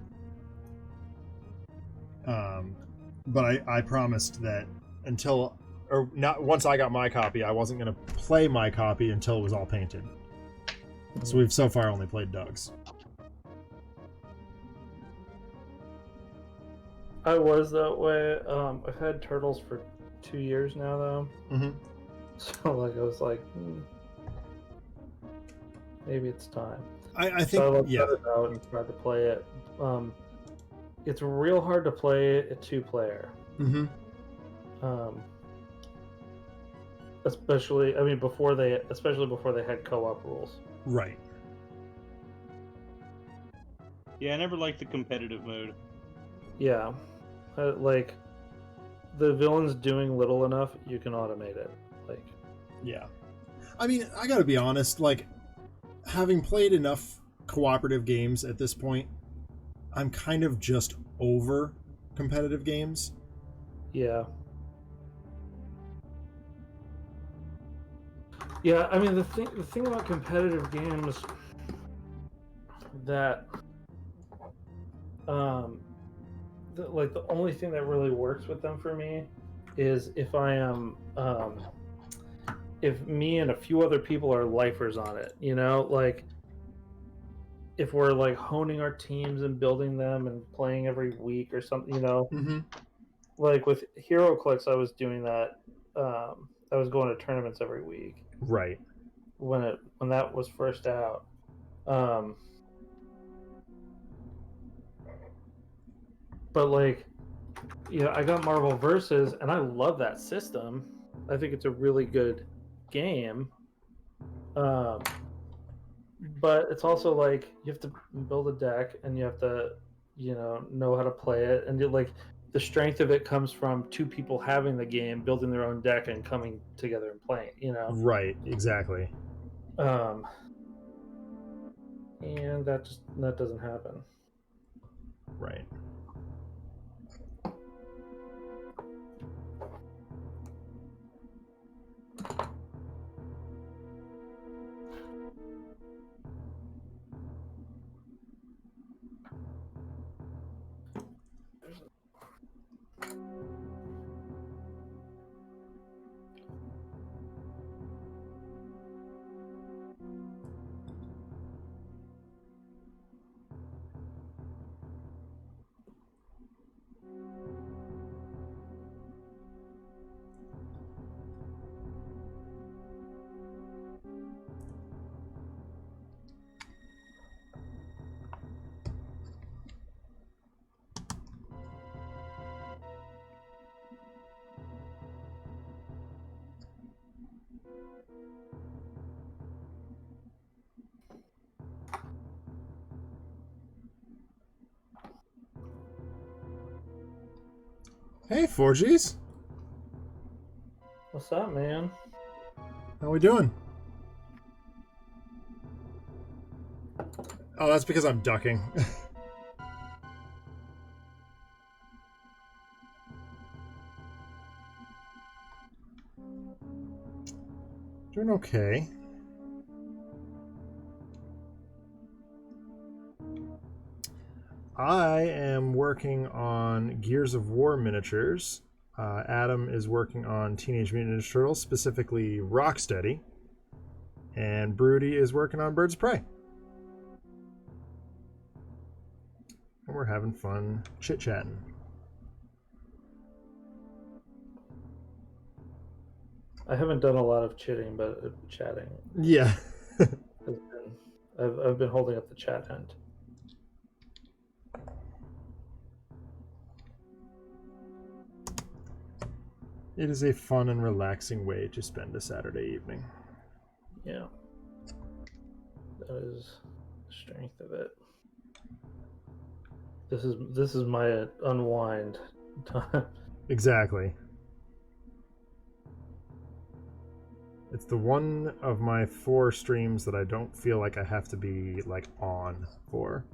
But I promised that once I got my copy, I wasn't going to play my copy until it was all painted. So we've so far only played Doug's. I was that way. I've had Turtles for 2 years now, though. Mm-hmm. So like I was like, maybe it's time. I think, so I yeah. it out and tried to play it. It's real hard to play a 2-player. Mm-hmm. Especially before they had co-op rules. Right. Yeah, I never liked the competitive mode. Yeah. Like, the villain's doing little enough, you can automate it. Like, yeah. I mean, I gotta be honest, like, having played enough cooperative games at this point, I'm kind of just over competitive games. yeah. Yeah, I mean, the thing about competitive games that the only thing that really works with them for me is if I am if me and a few other people are lifers on it, like if we're like honing our teams and building them and playing every week or something, Mm-hmm. like with Hero Clicks, I was doing that. I was going to tournaments every week. Right. When that was first out. But like, I got Marvel Versus, and I love that system. I think it's a really good game. But it's also like you have to build a deck, and you have to, know how to play it, and the strength of it comes from 2 people having the game, building their own deck, and coming together and playing. Right. Exactly. And that doesn't happen. Right. Hey, 4Gs. What's up, man? How we doing? Oh, that's because I'm ducking. Doing okay. I am working on Gears of War miniatures. Adam is working on Teenage Mutant Ninja Turtles, specifically Rocksteady. And Broody is working on Birds of Prey. And we're having fun chit-chatting. I haven't done a lot of chitting, but chatting. Yeah. I've been holding up the chat end. It is a fun and relaxing way to spend a Saturday evening. Yeah. That is the strength of it. This is my unwind time. Exactly. It's the one of my 4 streams that I don't feel like I have to be like on for.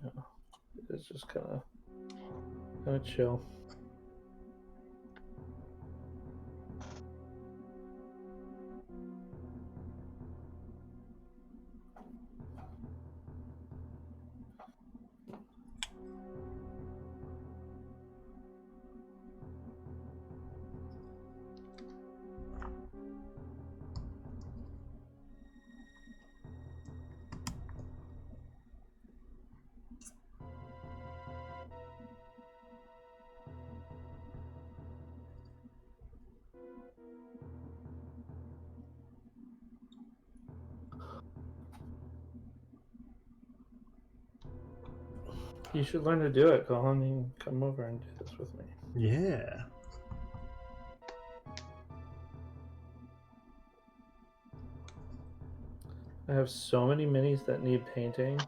Yeah. It's just kind of chill. You should learn to do it, Colin. You can come over and do this with me. Yeah. I have so many minis that need painting.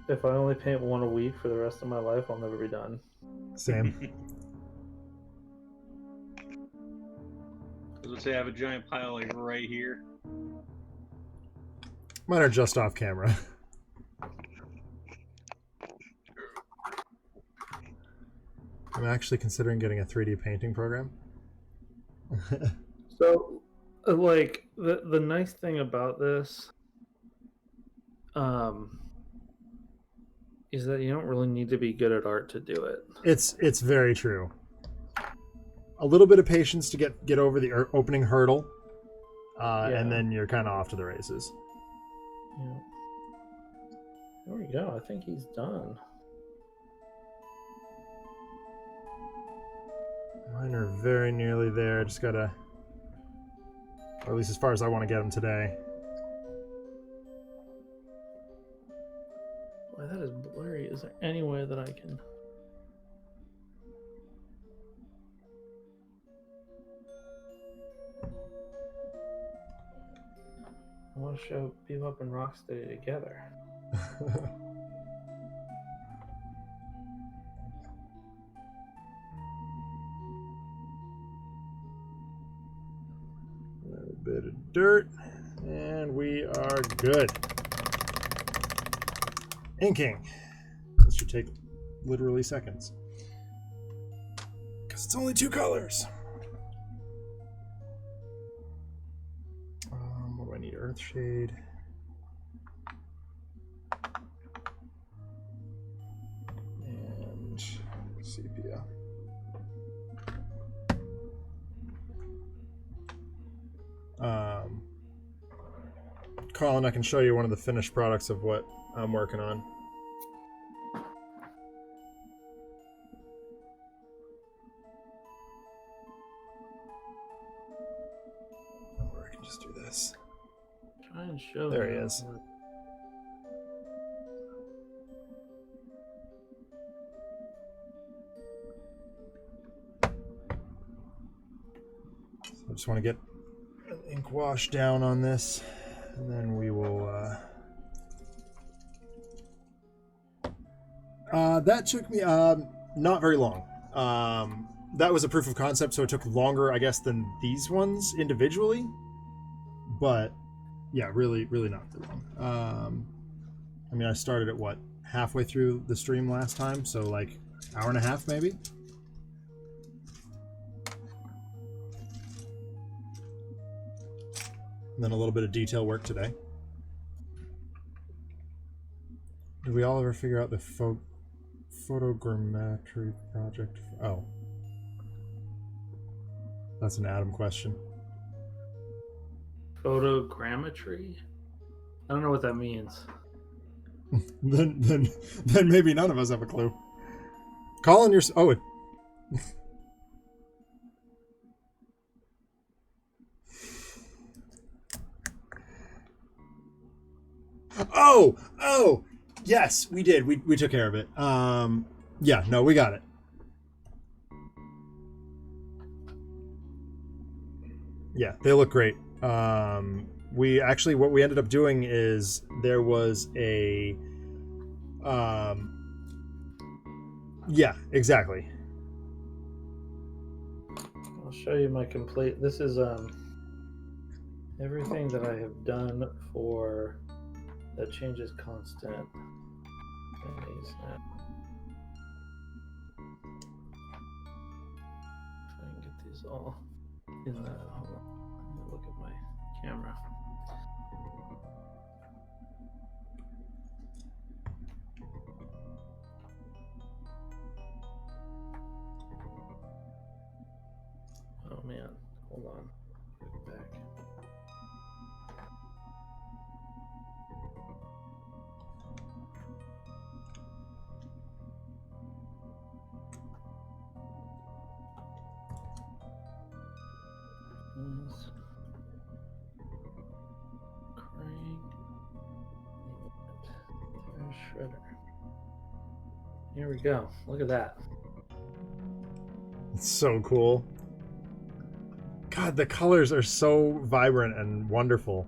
If I only paint one a week for the rest of my life, I'll never be done. Same. I was gonna say I have a giant pile like right here. Mine are just off camera. I'm actually considering getting a 3D painting program. So, like, the nice thing about this is that you don't really need to be good at art to do it. It's very true. A little bit of patience to get over the opening hurdle, and then you're kind of off to the races. Yeah. There we go. I think he's done. Mine are very nearly there. Just gotta, or at least as far as I want to get them today. Boy, that is blurry. Is there any way that I can... I want to show Bebop and Rocksteady together. A bit of dirt, and we are good. Inking. This should take literally seconds. Because it's only 2 colors. What do I need? Earthshade. And sepia. Colin, I can show you one of the finished products of what I'm working on. Or I can just do this. Try and show There he them. is. So I just want to get an ink wash down on this, and then we will. That took me not very long. That was a proof of concept, so it took longer, I guess, than these ones individually. But yeah, really, really not that long. I mean, I started at what, halfway through the stream last time, so like hour and a half maybe. And then a little bit of detail work today. Did we all ever figure out the photogrammetry project? Oh. That's an Adam question. Photogrammetry? I don't know what that means. then maybe none of us have a clue. Colin, your oh yes, we did. We took care of it. Yeah, no, we got it. Yeah, they look great. We actually, what we ended up doing is there was a yeah, exactly. I'll show you my complete. This is everything that I have done for that changes constant. And these now. If I can get these all in the. Hold on. Let me look at my camera. Oh man, hold on. Go back. Crane. There's Shredder. Here we go. Look at that. It's so cool. God, the colors are so vibrant and wonderful.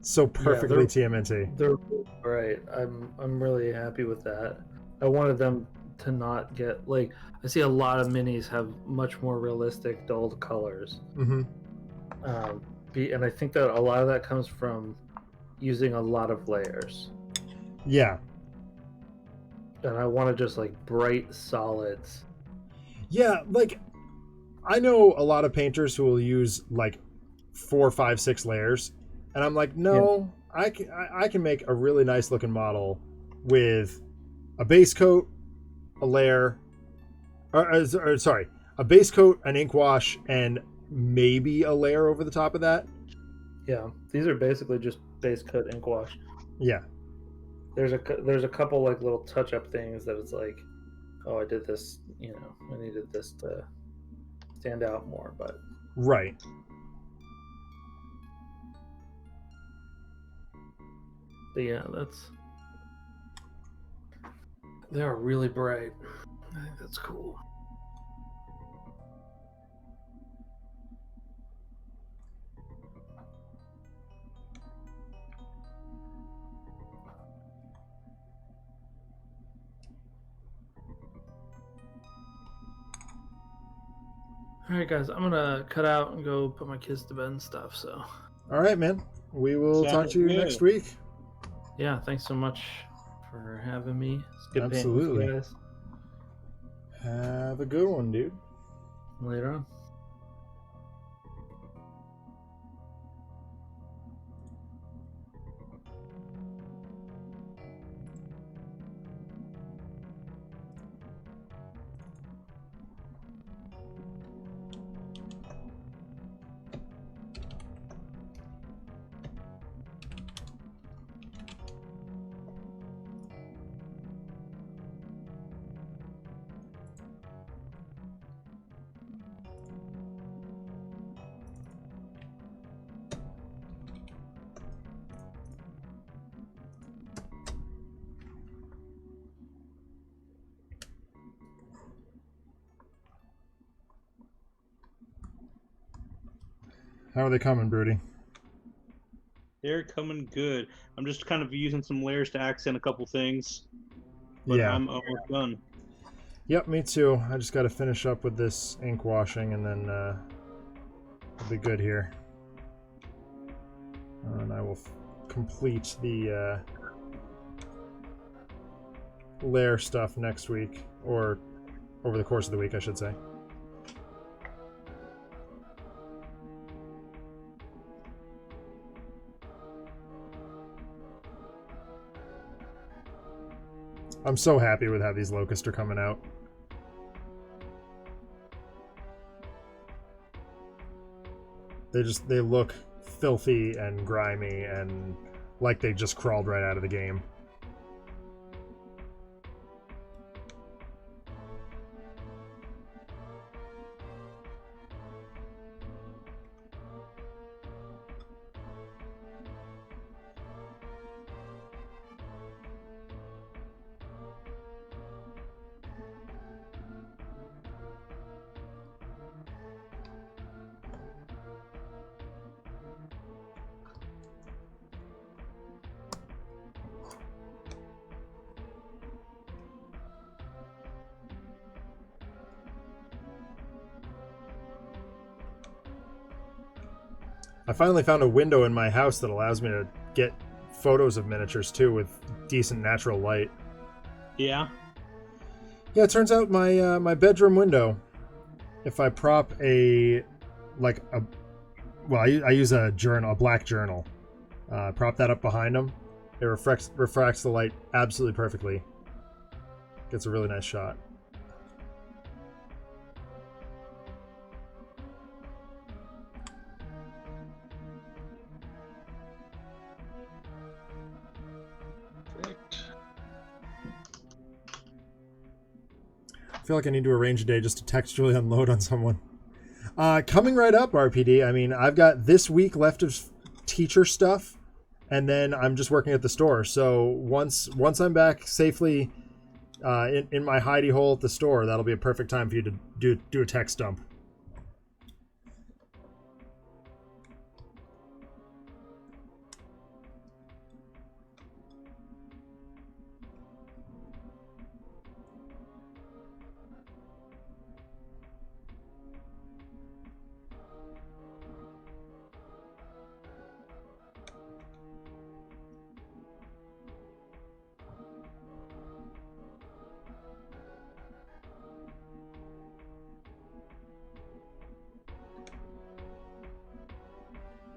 So perfectly TMNT. They're right. I'm really happy with that. I wanted them to not get like I see a lot of minis have much more realistic dulled colors. Mm-hmm. And I think that a lot of that comes from using a lot of layers. Yeah. And I want to just like bright solids. Yeah, like I know a lot of painters who will use like 4, 5, 6 layers, and I'm like, no, yeah. I can make a really nice looking model with a base coat, a layer, or sorry, a base coat, an ink wash, and maybe a layer over the top of that. Yeah, these are basically just base coat, ink wash. Yeah. There's a couple like little touch up things that it's like, oh, I did this, you know, I needed this to stand out more, but right. But yeah, they are really bright. I think that's cool. All right, guys, I'm gonna cut out and go put my kids to bed and stuff. So. All right, man. We will talk to you next week. Yeah, thanks so much for having me. It's good Absolutely. Painting with you guys. Have a good one, dude. Later on. How are they coming, Broody? They're coming good. I'm just kind of using some layers to accent a couple things. But yeah. I'm almost done. Yep, me too. I just got to finish up with this ink washing, and then we'll be good here. And I will complete the lair stuff next week, or over the course of the week, I should say. I'm so happy with how these locusts are coming out. They look filthy and grimy and like they just crawled right out of the game. I finally found a window in my house that allows me to get photos of miniatures too with decent natural light. Yeah. Yeah, it turns out my my bedroom window, if I prop I use a journal, a black journal, prop that up behind them, it refracts the light absolutely perfectly. Gets a really nice shot. I feel like I need to arrange a day just to textually unload on someone. Coming right up, RPD. I mean, I've got this week left of teacher stuff, and then I'm just working at the store. So once I'm back safely in my hidey hole at the store, that'll be a perfect time for you to do a text dump.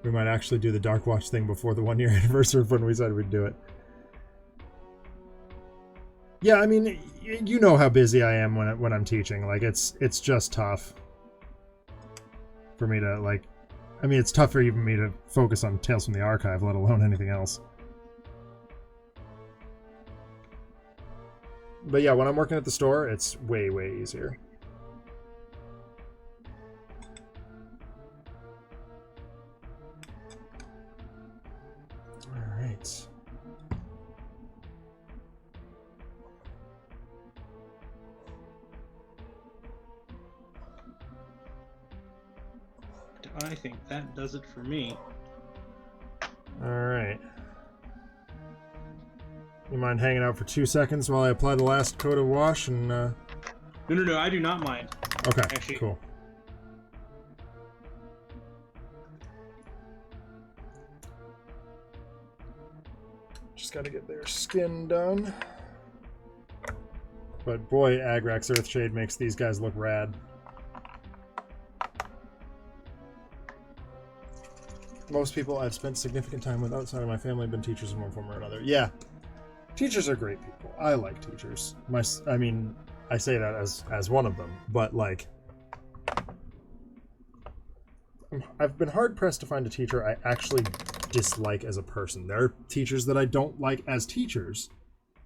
We might actually do the Dark Watch thing before the 1 year anniversary of when we said we'd do it. Yeah, I mean, you know how busy I am when I'm teaching. Like, it's just tough for me to, like... I mean, it's tough for even me to focus on Tales from the Archive, let alone anything else. But yeah, when I'm working at the store, it's way, way easier. Alright. I think that does it for me. Alright. You mind hanging out for 2 seconds while I apply the last coat of wash and, No, I do not mind. Okay, Actually, cool. Just gotta get their skin done. But boy, Agrax Earthshade makes these guys look rad. Most people I've spent significant time with outside of my family have been teachers in one form or another. Yeah. Teachers are great people. I like teachers. I mean, I say that as one of them, but like, I've been hard pressed to find a teacher I actually dislike as a person. There are teachers that I don't like as teachers,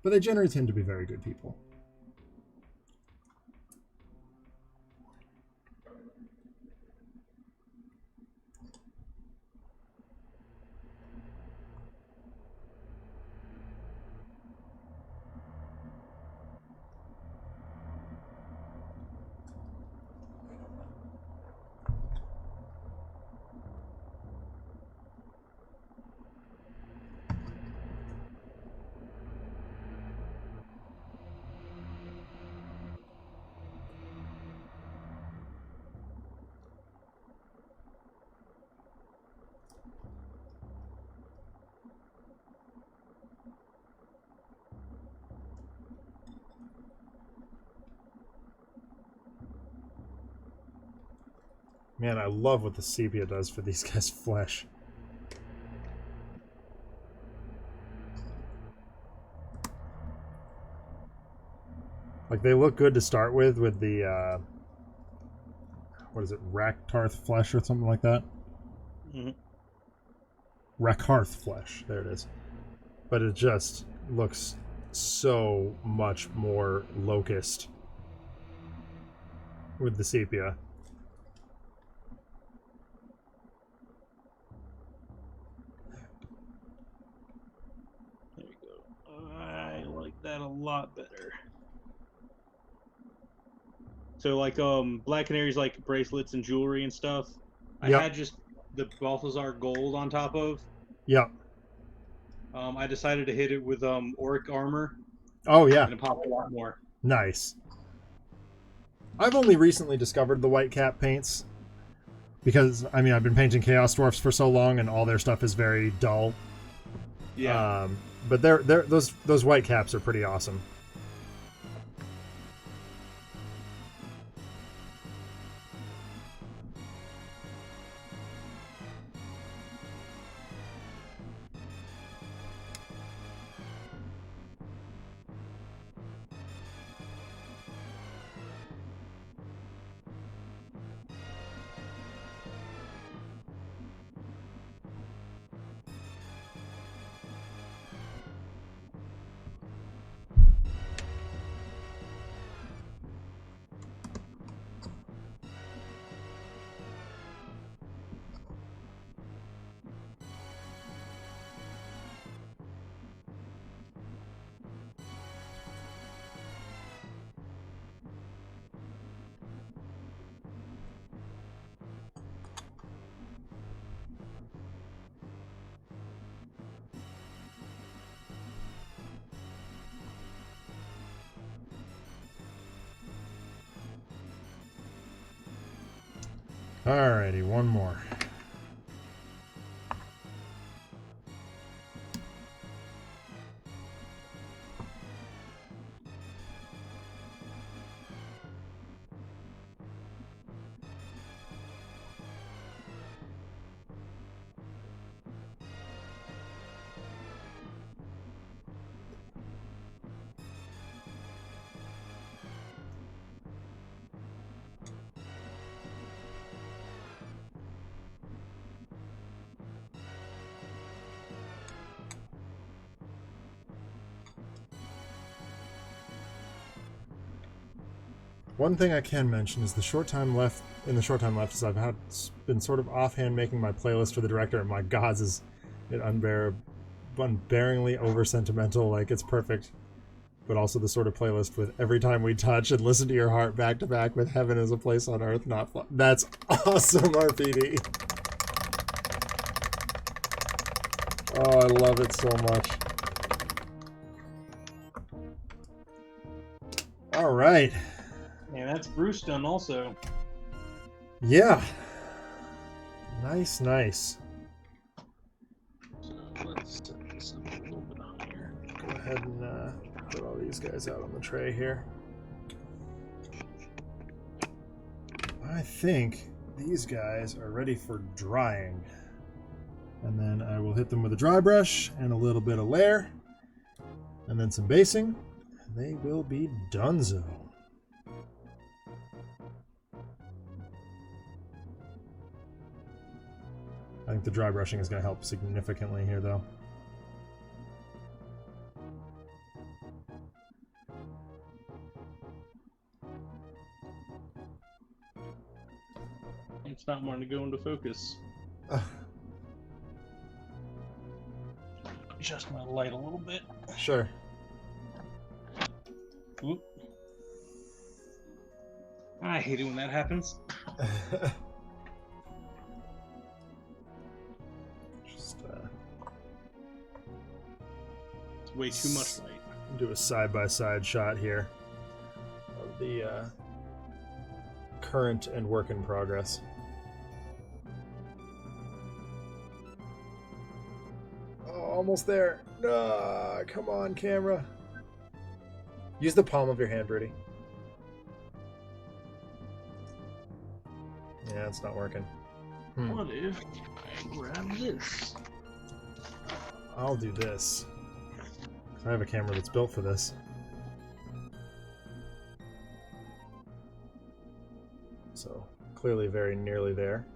but they generally tend to be very good people. Man, I love what the sepia does for these guys' flesh. Like, they look good to start with the, what is it, Raktarth flesh or something like that? Mm-hmm. Raktarth flesh, there it is. But it just looks so much more locust with the sepia. There you go. I like that a lot better. So like Black Canary's like bracelets and jewelry and stuff. I Yep. had just the Balthazar gold on top of. Yep. I decided to hit it with Auric armor, Oh, yeah. and it popped a lot more. Nice. I've only recently discovered the white cap paints because, I mean, I've been painting Chaos Dwarfs for so long and all their stuff is very dull. Yeah. But those white caps are pretty awesome. Alrighty, one more. One thing I can mention is the short time left is I've been sort of offhand making my playlist for the director, and my gods, is it unbearingly over sentimental. Like, it's perfect, but also the sort of playlist with Every Time We Touch and Listen to Your Heart back to back with Heaven is a Place on Earth Not That's awesome, RPD. Oh, I love it so much. All right. And that's Bruce done also. Yeah. Nice, nice. So let's set this up a little bit higher. Go ahead and put all these guys out on the tray here. I think these guys are ready for drying. And then I will hit them with a dry brush and a little bit of layer. And then some basing. And they will be donezo. I think the dry brushing is going to help significantly here, though. It's not wanting to go into focus. Adjust my light a little bit. Sure. Oop. I hate it when that happens. It's way too much light. Do a side-by-side shot here of the current and work in progress. Oh, almost there. Come on, camera. Use the palm of your hand, Rudy. Yeah, it's not working. What if I grab this? I'll do this. I have a camera that's built for this. So, clearly very nearly there.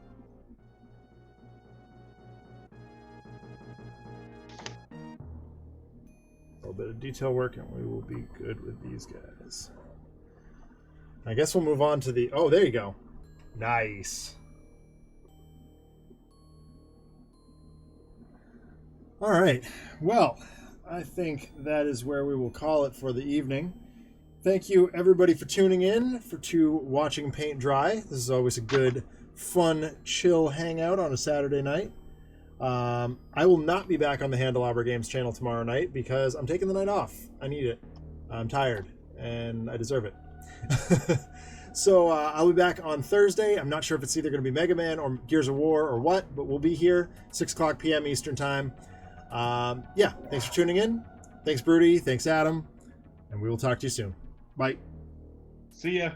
A little bit of detail work and we will be good with these guys. I guess we'll move on to the... Oh, there you go. Nice. All right. Well, I think that is where we will call it for the evening. Thank you, everybody, for tuning in, to watching paint dry. This is always a good, fun, chill hangout on a Saturday night. I will not be back on the Handelabra Games channel tomorrow night because I'm taking the night off. I need it. I'm tired, and I deserve it. So I'll be back on Thursday. I'm not sure if it's either going to be Mega Man or Gears of War or what, but we'll be here 6 o'clock p.m. Eastern Time. Yeah, thanks for tuning in. Thanks, Broody. Thanks, Adam. And we will talk to you soon. Bye. See ya.